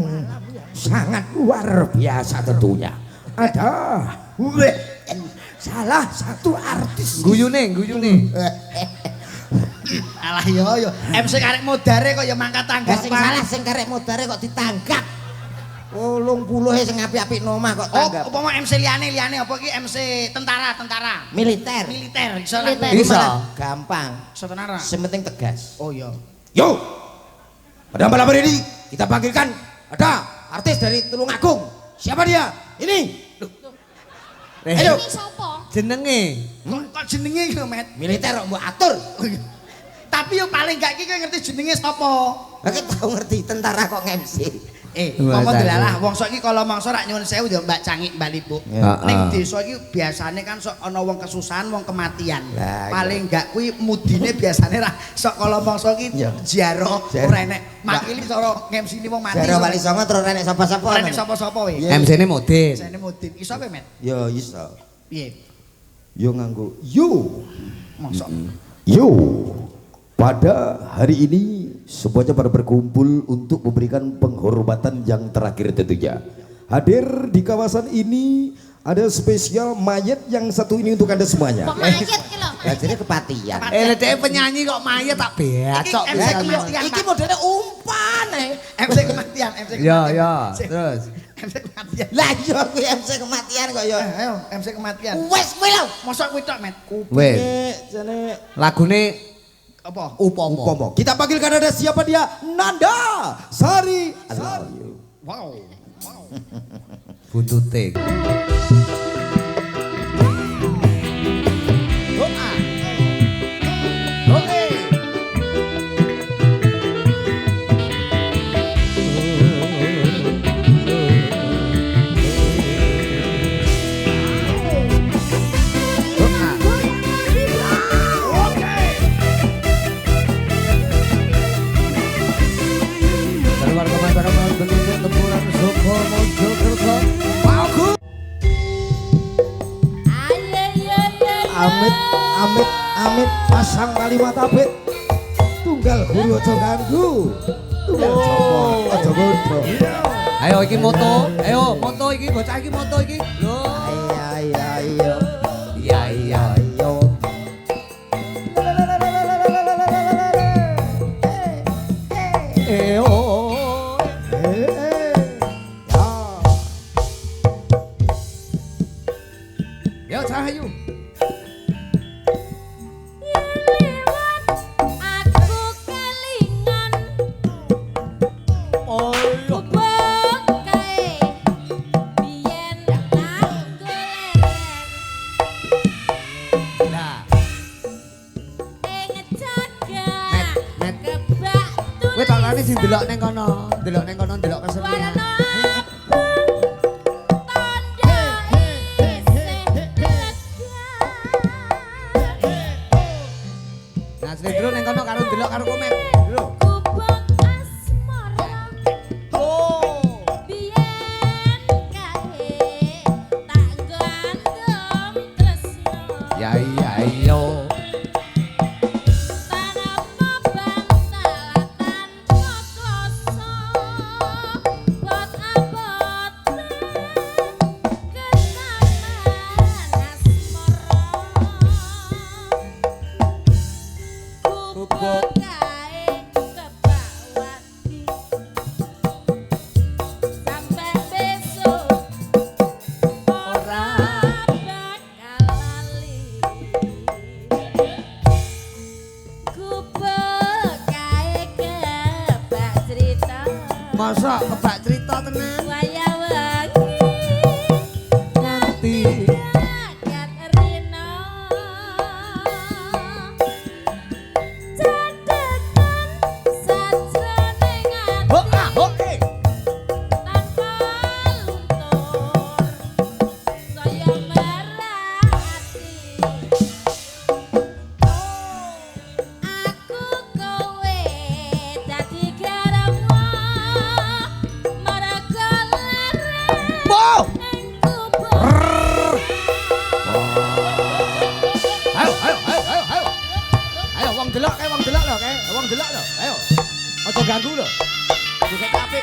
sangat luar biasa tentunya. Ada salah satu artis. Guyune. Alah yo MC karek modare kok ya mangkat tangga. Sing salah sing karek modare kok ditangkap. 80 sing apik-apik nomah kok Oh, tanggap. apa mau MC liyane apa iki MC tentara? Militer. Militer iso Militer. Bisa. Gampang. Iso tentara. Yang penting tegas. Oh iya. Yo, pada malam hari ini kita panggilkan ada artis dari Tulungagung. Siapa dia? Ini. Ayo. Ini sopo? Jenenge. Kok jenenge iki, Met? Militer kok mbok atur. Tapi yo paling gak iki kowe ngerti jenenge sapa? Lah tau ngerti tentara kok nge-MC. Ngomong delalah wong sok iki kala mangsa rak nyuwun sewu yo Mbak Cangik Mbak Lipo. Ning desa iki biasane kan sok ana wong kesusahan, wong kematian. Lah, Paling gak kuwi mudine biasane ra sok kala mangsa iki ziarah ora enek makili cara ngemsini wong mati. Jare Wali Songo terus renek sapa-sapa. Ora enek sapa-sapa we. MC-ne Modin. Jane mudin. Iso apa, Met? Yo iso. Piye? Yo nganggo yo. Mosok. Yo. Pada hari ini semuanya pada berkumpul untuk memberikan penghormatan yang terakhir tentunya. Hadir di kawasan ini ada spesial mayat yang satu ini untuk Anda semuanya. Kok mayat ki lho? Lah jane kepatian. Dhek penyanyi kok mayat tak becok. Iki MC kematian. Iki modele umpan MC kematian, MC kematian. Ya, terus. MC kematian. Lah iya kuwi MC kematian kok ya. Ayo, MC kematian. Wes kowe lho. Mosok kuwi tok, Met. Wes. Jane Lagune Apa? Upomo. Kita panggilkan ada siapa dia? Nanda Sari. Wow. Buntute. Amit pasang kalimat apik. Tunggal guru aja ganggu. Tunggal jowo aja bodoh. Ayo iki moto. Ayo moto iki bocah iki moto iki. Lho. iya. Iya. Ayo. Yo Cahayu. Aku kelingan. Oh, Bubuk kae. Biyen nang goleren. nah. Ing jagat. Met. Kebak Kowe tak lani sing delok ning kono, delok kesenian. warna tanda isih lega. Nah, sing delok ning kono karo delok karo komet. Lho. Kubuk asmara. Oh. Biyen kae tak gandum tresno. Ya iyo. Tanpa bantalatan kokoso. Bot abot kenaman asmara. Kubuk kae kebawati. Sampai besok ora bakal lali. Kubuk kae kebak cerita. Masa kebak cerita tenan. Waya wangi Ngerti. jagat rina. Cadetan sajroning ati. Oke. Tanpa luntur saya merati. Aku kowe dadi garapmu marga leren Wow. ning kubur Aja ganggu lho. Joget apik.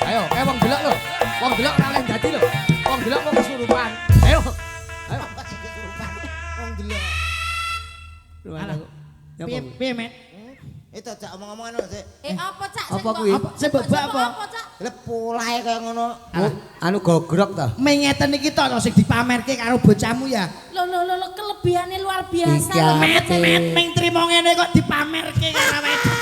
Ayo, wong delok lho. Wong delok ora oleh dadi lho. Wong delok kok kesurupan. Ayo. Ayo. Wong delok. Alah. Piye, Met? Itu aja omong-omongan lho, Sik. Apa cak? Apa kuwi? Sing bebak apa? Cak? Lah polahe kaya ngono. Anu gogrok ta. Mengeten iki to sing dipamerke karo bocahmu ya. Lo kelebihane luar biasa. Iki lho. Met ming trimo ngene kok dipamerke karo wedok.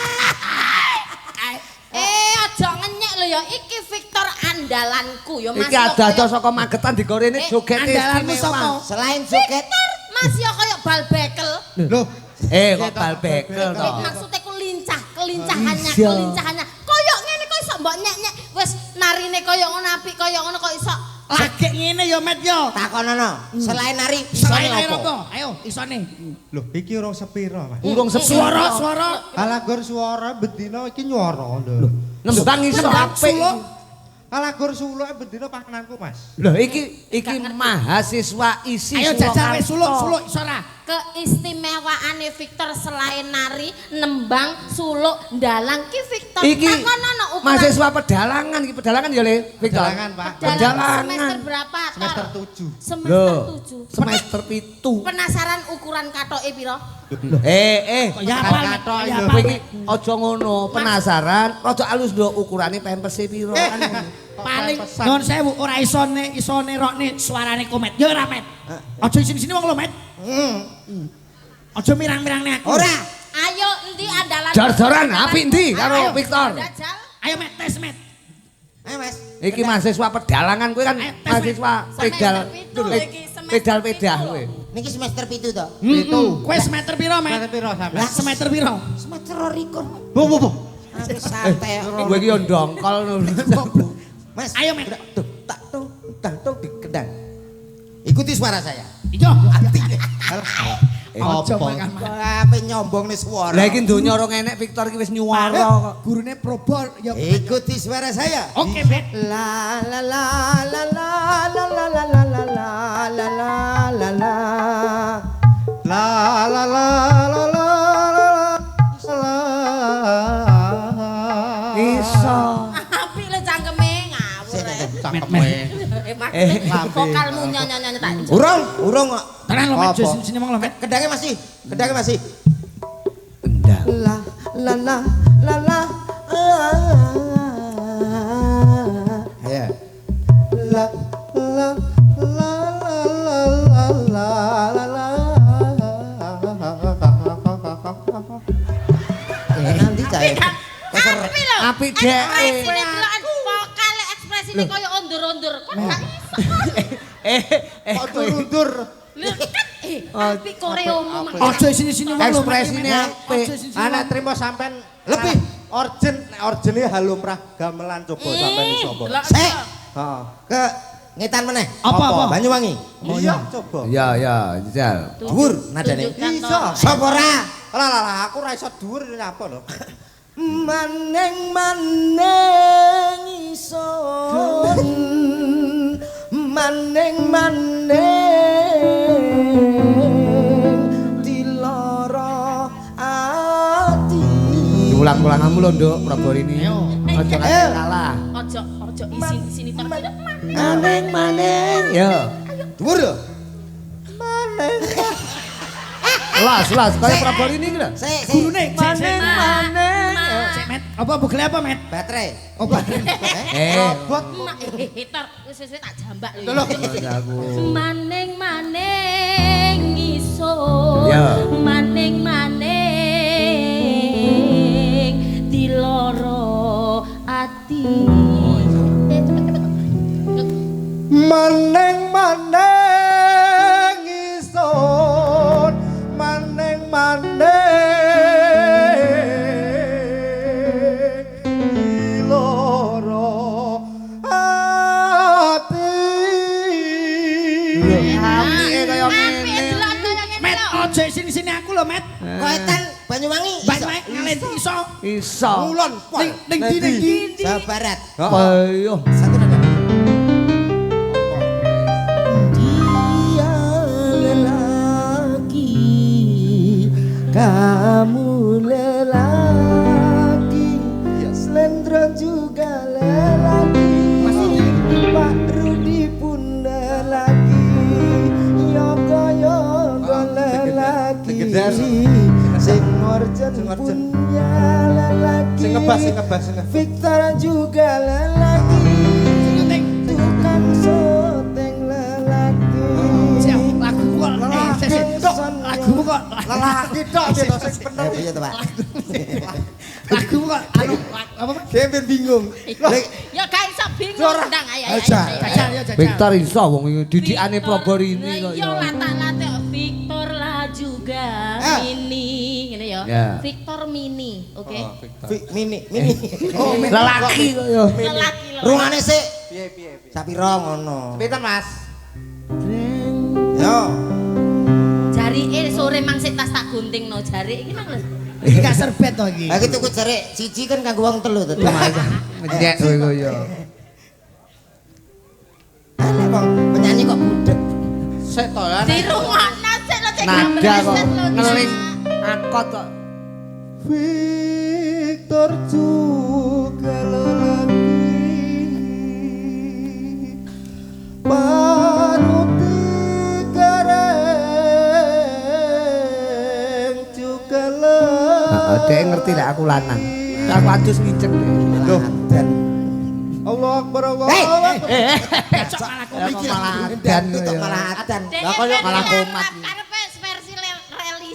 Aja ngenyek lho ya, iki Victor andalanku ya Mas. Iki ada saka Magetan digorene joget Andalanmu sapa? Selain joget Mas ya kaya bal bekel. Loh, kok bal bekel to. Maksudnya kelincahannya. Iya. Koyok ngene kok iso mbok nyek-nyek. Wis narine koyok ngono apik koyok ngono kok iso. lagi ngene ya Met yo. takonono. Selain nari Selain isone air apa? apa? Ayo, isone. Loh, iki urung sepiro, Mas. Urung Suara. Alagur suara bedino iki nyuara lho. Nembang iso apik. Alagur suluk bedino pangananku, Mas. Lho iki mahasiswa isi Ayo jajal wis suluk isora. Keistimewaane Victor selain nari, nembang, suluk, ndalang ki Victor Iki takonono ukuran. mahasiswa pedalangan iki pedalangan ya Le Victor. Pedalangan, Pak. Dalam semester berapa? Tor? Semester 7. Semester Loh, 7. semester 7. Penasaran ukuran katoke pira? Ya apal Met. Ya Kowe apal. iki aja ngono, penasaran, rada alus nduk ukurane pempes piro kan. Paling non sewu ora isone rokne suarane komet. Ya ora Met. Aja sini-sini wong lho Met. Aja mirang-mirangne aku. Ora. Ayo endi andalan? Jor-joran apik ndi karo Victor? Jajal. Ayo Met tes Met. Ayo Mas. Iki mahasiswa pedalangan kowe kan mahasiswa pedal pedal kowe. Niki semester 7 to. Kowe semester piro Met? Semester piro sampean? Lah semester piro? Semester 2. Bu. Aku santai. Kowe iki yo ndongkol ngono. Mas, Ayo Met. tuh, tak tuh dikendang. Ikuti suara saya. Iya. Apa? makan. Apa nyombong nih suara? Lah iki donya ora enek Victor iki wis nyuwara kok. Gurune probol ya. Ikuti suara saya. Oke Met. La la la la la la la la la la la la la la la. La la la la la la. Iso. Apik lho cangkeme ngawur. Cangkeme. Vokalmu nyanyi-nyanyi tak. Urung kok. Tenang lo Met, Apa? sini wong lo Met. Kedangnya masih. Endang. La la la la la. Ya. La la la la la la la. Nanti cah. Apik lho. Apik dek. Ekspresine deloken vokal ekspresine koyo ondur-ondur. Kok gak iso? Undur. Lho, apik koreomu. Aja sini-sini wong lo. Ekspresine apik. Anak trimo sampean lebih origine halumrah gamelan coba sampean iso apa? Sek. Heeh. Ke ngetan meneh. Apa? Banyuwangi. Iya, coba. Ya ya, jajal. Dhuwur nadane. Iso. Sapa ora? Lah aku ora iso dhuwur nyapa lho. Maneng ison maneng diloro ati Diulang-ulanganmu lho, Nduk, Prabor ini. Aja nganti kalah. Ojo isi-isini tor. Maneng. Ya. dhuwur lho Las, kaya Prabor ini lho. sik Gurune Maneng. Cek Met. Apa bugel apa Met? baterai Apa? Robot. Tor, wis tak jambak lho. Aku. Maneng iso. Ya. Maneng diloro ati. Maneng ison maneng aja sini-sini aku lho, Met. Koetan Banyuwangi. Banyuwangi ngalenti iso. Iso. Kulon, pol. Ning ndi? Jawa Barat. Ayo. Satu nada. Dia lelaki, kamu lelaki, Slendro juga lelaki, Pak Rudi pun lelaki, Yogo lelaki, Sing Orjen punya lelaki, Sing ngebas. Victor juga lelaki, tukang syuting lelaki. Siap, lagu kok. Lagu kok. Lelaki tok gitu sing penuh. Iya tuh Pak. Lagu kok anu apa? Dia ben bingung. Ya gak iso bingung ndang ayo. Jajal ya jajal. Victor iso wong didikane Proborini kok ya. ya. Lata-late Victor lah juga Mini ngene ya. Ya. Victor Mini, oke. Mini. Oh, Lelaki kok ya. Lelaki. Rungane sik. Piye. Sapiro ngono. Pinten Mas? Yo. Jari sore mangsit tas tak guntingno jari iki nang lho. Iki gak serbet to iki. Lah iki tuku jare siji kan kanggo wong telu to. Menyek kowe kok ya. Aneh wong penyanyi kok budek. Sik to ya. Di rumah sik lo cek Nada kok ngeling akot kok. Victor juga lelaki, baru digareng juga lelaki. Dek ngerti lah aku lanang. Aku adus ngiceng Loh, dan Allah Akbar Allah. Besok malah aku mikir. malah dan dan tutup ya. malah adan. Lah kok yo malah komat. Karepe versi religi.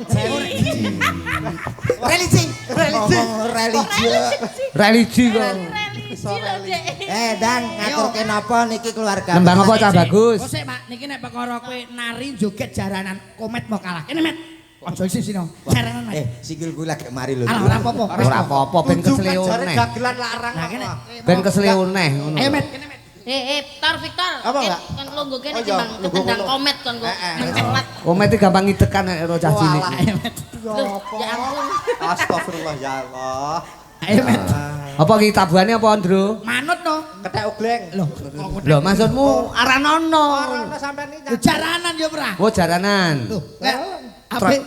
Religi. Religi kok. Religi lho Dek. Dan ngaturke napa niki keluarga. Nembang apa cah bagus? Oh sik, Pak, niki nek perkara kowe nari joget jaranan komet mau kalah. Kene, Met. Aja sini jaranan, Met. Sikilku lagi mari lho. Alah ora apa-apa. Ora apa-apa ben kesleo Jare neh. gagelan larang. Nah, kene. Ben kesleo neh ngono. Ayo, Met, kene, Met. Victor. Apa enggak? Kan lungguh kene Oh, iya, timbang lungguh ketendang ngono. komet kon kok menceklat. Komet iki gampang ngitekan nek ro cah cilik. Ayo, Met. Loh, ya ampun. Astagfirullah ya Allah. Ayo, Met. Apa iki tabuhane apa, Ndro? Manut no. Ketek ugleng. Loh, Lho maksudmu aranono. Ora sampean iki. jaranan ya ora. Oh jaranan. Loh, apik.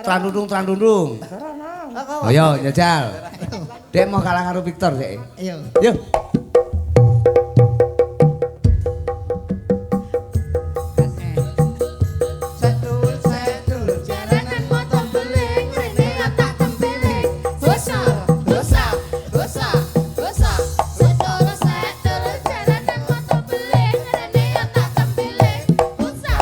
Trandundung. Oh yo jajal. Dek mau kalah karo Victor dek. Ayo. Yo. Jaranan motor beling rene tak tempeling. Dosa. Setul jaranan motor beling rene tak tempeling. Dosa.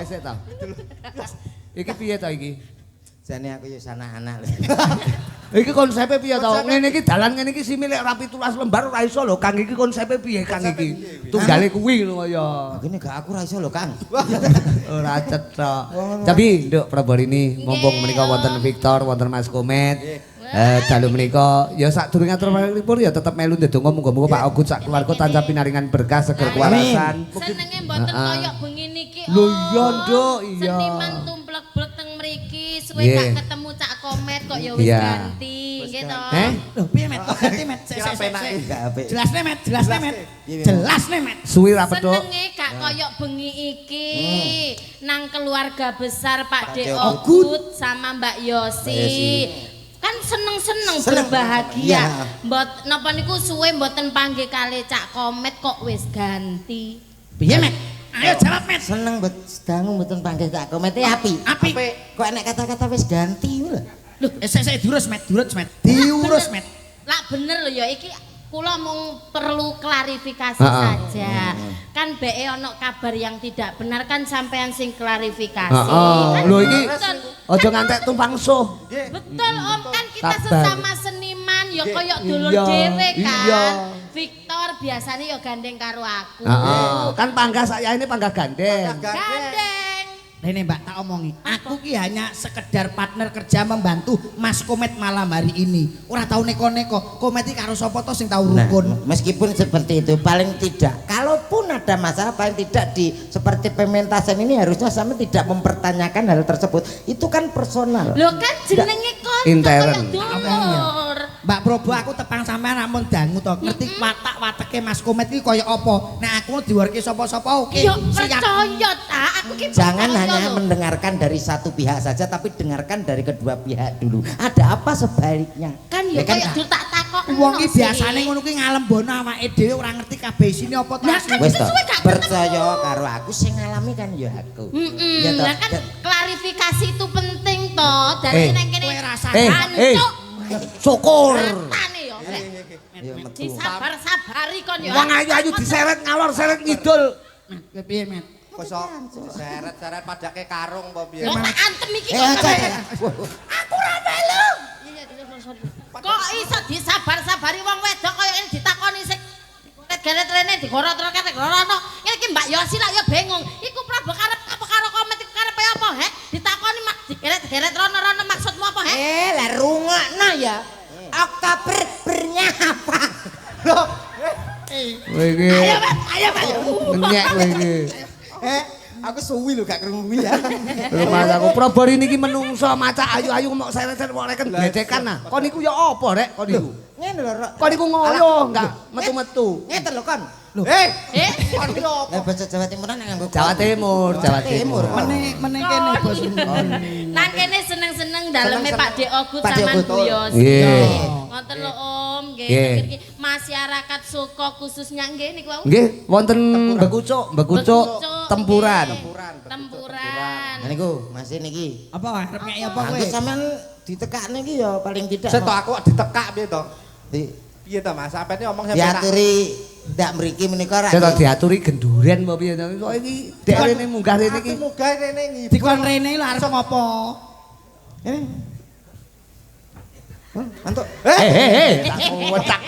Esek ta. Iki piye ta iki? Jane aku ya anak-anak lho. Iki konsepnya piye ta? Ngene iki dalan ngene iki simile ora 17 lembar ora iso lho Kang iki konsepnya piye Kang iki? Tunggale kuwi lho kaya. Begini gak aku ra iso lho Kang. Ora cetha. Tapi nduk Proborini mumpung menika wonten Victor, wonten Mas Komet. Dalu menika ya sadurunge atur pripun ya tetep melu ndedonga muga-muga Pak Ogut sak keluarga tansah pinaringan berkah seger kewarasan. Senenge mboten koyo bengi niki. Lho iya nduk iya. Seniman tumplek-blek teng mriki suwe Nggih. gak ketemu Cak Komet kok ya wis Iya. ganti gitu. Loh, piye, Met? Kok ganti, Met? Sik. Gak apik. Jelasne, Met. Jelasne, Met. Suwi ra petuk. Senenge gak koyo bengi iki nang keluarga besar Pak De Ogut. Ogut sama Mbak Yosi. Yosi. Kan seneng-seneng Seneng. berbahagia. Iya. Mbot napa niku suwe mboten panggih kali Cak Komet kok wis ganti. Piye, Met? Ayo jawab, Met. Seneng dangu mboten panggih tak komete api. Api. Kok enek kata-kata wis ganti lho. Loh, sik diurus, Met. Diurus, Met. Lah bener lho ya iki kula mung perlu klarifikasi Ha-ha. saja. Kan BE ono kabar yang tidak benar kan sampean sing klarifikasi. Heeh. Kan Lho iki betul. Aja ngantek tumpang suh. Betul Om, kan kita Sabar. sesama seniman ya kaya dulur Iya, dhewe kan. iya. Victor biasanya ya gandeng karo aku. Heeh. Kan panggah saya ini panggah gandeng. Gandeng. Rene Mbak tak omongi, aku ki hanya sekedar partner kerja membantu Mas Komet malam hari ini. Ora tau neko-neko, Komet iki karo sapa to sing tau Nah, rukun. meskipun seperti itu paling tidak kalaupun ada masalah paling tidak di seperti pementasan ini harusnya sama tidak mempertanyakan hal tersebut. Itu kan personal. Lho kan jenenge konco Intern. kaya dulur. Mbak Probo aku tepang sampean namun dangu to. Ngerti watak-wateke Mas Komet iki kaya apa? Nek aku diwarke sapa-sapa oke. Yo Siap. percaya ta, aku ki Jangan percaya hanya lho. mendengarkan dari satu pihak saja tapi dengarkan dari kedua pihak dulu. Ada apa sebaliknya? Kan yo Ya kan, kaya dul tak takok. Wong iki biasane ngono kuwi ngalembono awake dhewe ora ngerti kabeh isine apa to. Lah, asli. kan wes itu toh, suwe gak percaya ketemu. karo aku sing ngalami kan ya aku. Ya toh, Lah kan ya. klarifikasi itu penting toh. Dari nang kene kowe rasa Hancuk. Syukur. Retane yo. Ya metu. Disabar-sabari kon yo. Wong ayu-ayu diseret ngalor seret ngidul. Piye, Met? Kosok seret-seret padake karung apa piye? Lho tak antem iki Eh, kok. aja. Aku ra melu. Iya, sorry. Kok iso disabar-sabari wong wedok kaya ini ditakoni sik geret rene digorot-gorot kate gorono. Ngene iki Mbak Yosi lak ya bingung. Iku Prabu karep apa karo Komet iku karepe apa, he? Ditakoni mak digeret-geret rono-rono maksudmu apa, he? Lah rungokno ya. Oktober bernyapa. Loh, Kowe iki Ayo, Pak. nyek kowe iki. Aku suwi lho gak krungu ya. Lho Mas aku Probori niki menungso maca ayu-ayu mok seret-seret kok reken glecekan nah. Kon niku ya apa rek kon niku? Ngene lho, Rok. Kon niku ngoyo enggak metu-metu. Ngeten lho kon. eh, Eh, kon iki opo? Lah basa Jawa Timuran nek nganggo Jawa Timur, Jawa Timur. Meneh kene bos. nang kene seneng-seneng daleme Pak Dek Ogut Pak Dek sama Ogut. Bu Yosi. Nggih. Ngoten lho Om, nggih. Nggih. Iki masyarakat Suko khususnya nggih niku wau. Nggih, wonten Bekucuk, Bekucuk tempuran. Tempuran. Nah niku Mas niki. Apa arep ngeki apa kowe? Aku sampean ditekakne iki ya paling tidak. Seto aku ditekak piye to? Di- Piye to Mas? Sampene omong sampe tak. diaturi ndak mriki menika ra. Saya tak diaturi genduren apa piye to. Kok iki dek rene munggah rene iki. Aku munggah rene ngibul. Dikon rene lho arep ngopo? Ini. Mantuk. Tak wetak.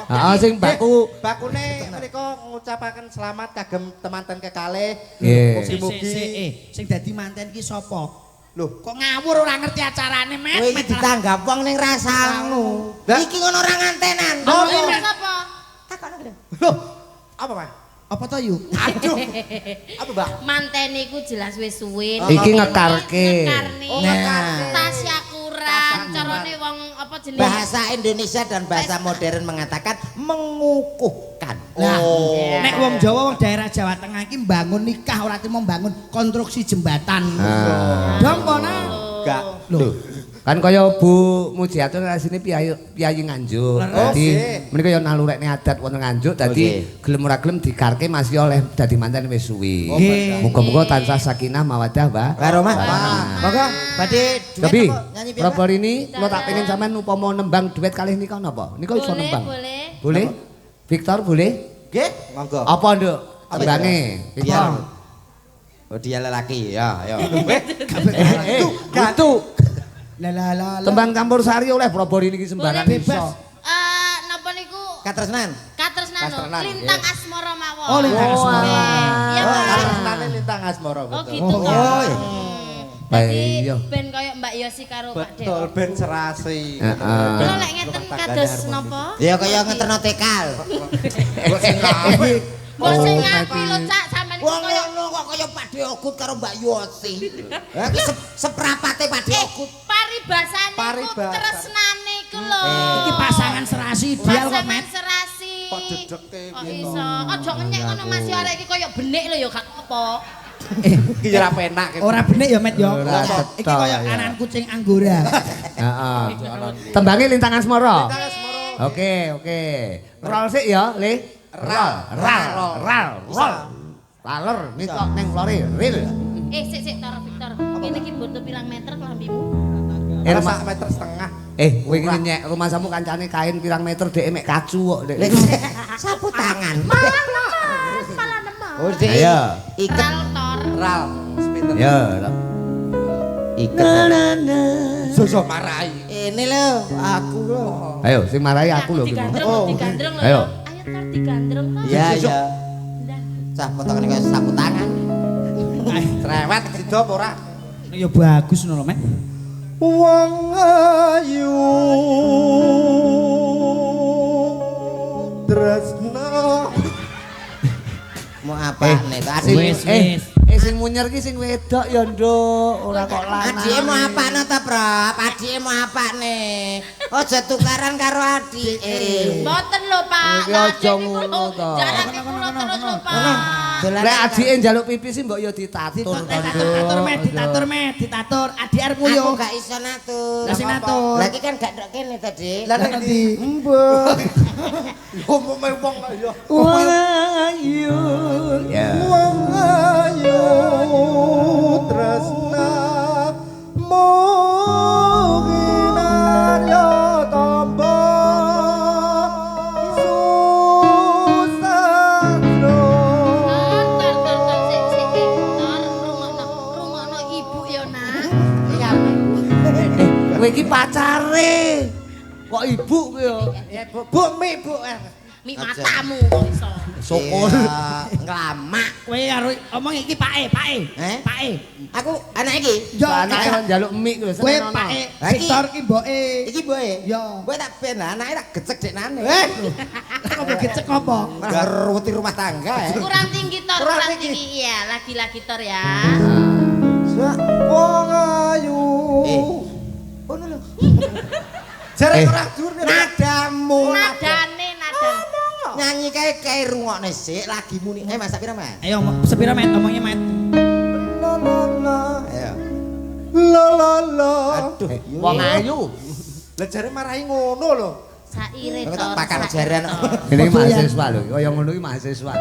Heeh sing baku Bakune menika ngucapaken selamat kagem temanten kekalih. Nggih. Mugi-mugi Sing dadi manten ki sapa? lho, Kok ngawur ora ngerti acarane, Met? Kowe iki ditanggap wong ning rasamu. Iki ngono ora ngantenan. Oh, ini sapa? Takokno gede. lho, apa Mas? Apa to yu? Aduh. Apa Mbak? Manten iku jelas wis suwe. Iki ngekarke. Nah. Tasya kurang. Carane wong apa jenenge? Bahasa Indonesia dan bahasa modern mengatakan mengukuhkan. Nah, Iya. nek wong Jawa wong daerah Jawa Tengah iki mbangun nikah ora timo mbangun konstruksi jembatan. Dong kono. Enggak. Lho, kan kaya Bu Mujiatun rasine piyayi Nganjuk. Dadi menika ya nalurekne adat wonten Nganjuk dadi gelem ora gelem dikarke masih oleh dadi manten wis suwi. Muga-muga tansah sakinah mawaddah, Mbak. Baromah. Monggo badhe duet Tapi apa? Nyanyi piye? Probor ini kula tak pengen sampean upama nembang duet kalih nika napa? Nika iso Boleh, nembang. boleh. Boleh? Victor boleh? Nggih. Monggo. Apa nduk? Tembange. Victor. Oh dia lelaki ya, ya. Itu Lah lah lah. tembang campur sari oleh Probor ini sembarang Boleh. iso. Napa niku? Katresnan. Katresnano, Lintang Asmara mawon. Oh, Lintang Asmara. Iya, Pak. Karenane lintang asmara Oh betul. gitu ya. Oh, iya. Jadi Iya. ben koyo Mbak Yosi karo Pak Dek. Betul ben serasi. Heeh. Kalau lek ngeten kados napa? Ya kaya ngeterno tekal. Kok sing ngapi? Mbok sing Oh, ngapi Mati. lho Cak sampean iku Wong koyo ngono kok kaya Pak Ogut karo Mbak Yosi. Ha iki seprapate Pak Ogut. paribasane iku Paribasan. tresnane iku lho. Iki pasangan serasi ideal kok, Pasangan Met. serasi. Kok dedeke Kok piye iso? Aja ngenyek ngono Mas yo arek iki koyo benik lho ya gak apa. Iki ya ora penak. Ora benek ya, Met ya. Ora Iki cetha, kaya ya. kanan kucing Anggora. Heeh. Tembange lintang asmara. Lintang asmara. Oke. Rol sik ya, Le. Ral. Laler nitok ning flore ril. Sik Tor Victor. Ngene iki butuh pirang meter kelambimu? Rumah meter setengah. Kowe iki nyek rumah samu kancane kain pirang meter dhek mek kacu kok dhek. Sapu tangan. Salah nemen. Oh, Dik. Ayo. Iket Ral Tor. Ral. Sepinten. Ya. Iket. Soso marahi. Ini lho, aku lho. Ayo sing marahi aku lho. Digandreng, Oh. digandreng lho. Ayo. Ayo tor digandreng tor. Iya, iya. Cah potongane kaya sapu tangan. Cerewet sida apa ora? Ya bagus ngono lho, Mek. Wong ayu tresna. Mau apa nih? Sing Adik. sing munyer ki sing wedok ya, Nduk. Ora kok lanang. Adike mau apa nih ta, Prap? Adike mau apa nih? Aja tukaran karo adike. Mboten lho, Pak. Iki aja ngono to. Jarake kula terus lho, Pak. Dolan. Lek adike njaluk pipis sih mbok ya ditatur. Ditatur, Met, ditatur. Adik arep nguyu. Aku gak iso natur. Lah sing natur. Lagi kan gak ndok kene tadi. Lah nek ndi? Mbok. Umume wong ya. Wong ayu. Ya. Wong ayu tresna muginarya tamba susatro. Rungokno ibu ya, Nak. Kowe iki pacare. Kok ibu kowe ya? Ya Bu, mi Bu. Mi matamu kok iso. Sokol. Nglamak. Kowe karo omong iki Pake. Pake. Aku anak iki. Ya, Anake kon njaluk mie kowe kowe seneng ono. Pake. Lagi. Victor ki mboke. Iki boe. Ya. Kowe tak ben anake tak gecek deknane. Kok begecek apa? Malah ruweti rumah tangga ya. Kurang tinggi tor, kurang tinggi. Iya, lagi-lagi tor ya. Wong ayu. Ngono lho. Jare ora dur Nadamu. Nadane. Nyanyi kae rungokne sik lagi muni. Masak pira, Mas? Ayo sepira Met, omongnya Met. la la la. Ayo. La la la. Aduh, Wong ayu. Lah jare marahi ngono lho. Saire Aku tor. tak pakan jaran. Ini mahasiswa lho, kaya ngono iki mahasiswa.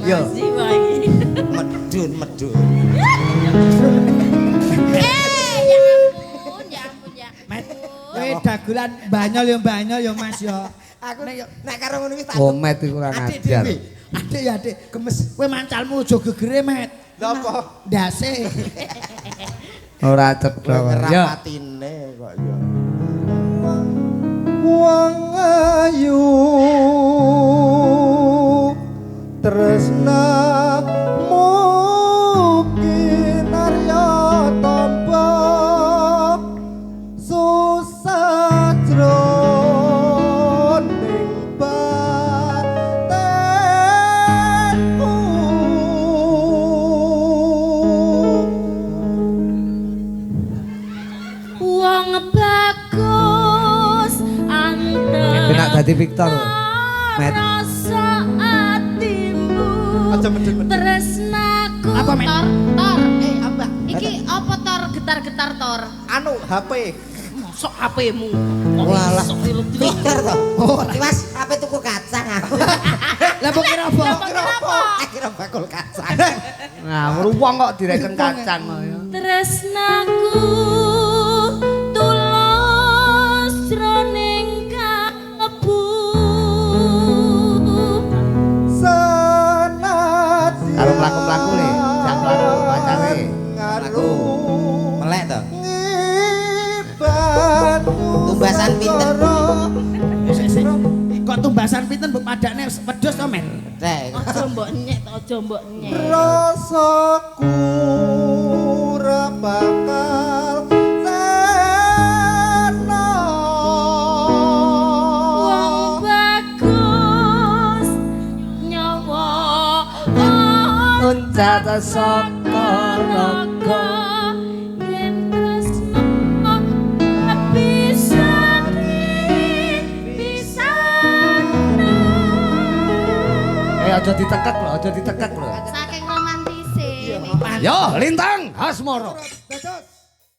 Yo. Medun. Ya ampun ya. Met, kowe dagelan banyol ya Mas ya. Aku nek karo ngono wis tak Komet iku ora Adik ngajar. dhewe. Adik ya, Adik, gemes. Kowe mancalmu aja gegere, Met. Lha apa? Ndase. Ora cetha. Yo. ngerapatine kok ya. Wong ayu tresna mungkin arya tamba susah jroning batenku. Wong bagus anteng. Benak dadi Victor. Met. Rasa atimu. Aja medun-medun. Tresnaku. Apa, Met? Tor. Apa? Iki apa tor getar-getar tor? Anu HP. Mosok HP-mu. Walah. Victor to. Oh, Mas, ape tuku kacang aku. Lah mbok kira apa? Akhirnya bakul kacang. Nah, wong kok direken kacang kaya. Tresnaku tulus jroning kalbu. Sanati. Karo mlaku-mlaku le, jam mlaku pacare. Aku melek to. Ngibanyu. Tumbasan pinten? Sik. Kok tumbasan pinten mbok padakne wedhus to, Met? Rek. Aja mbok nyek, aja mbok nyek. Rasaku ora bakal sena. Wong bagus nyawa Uncat saka raga. yen tresno bisa Aja ditekek lho. saking romantise. Yo, lintang Hasmoro. Dados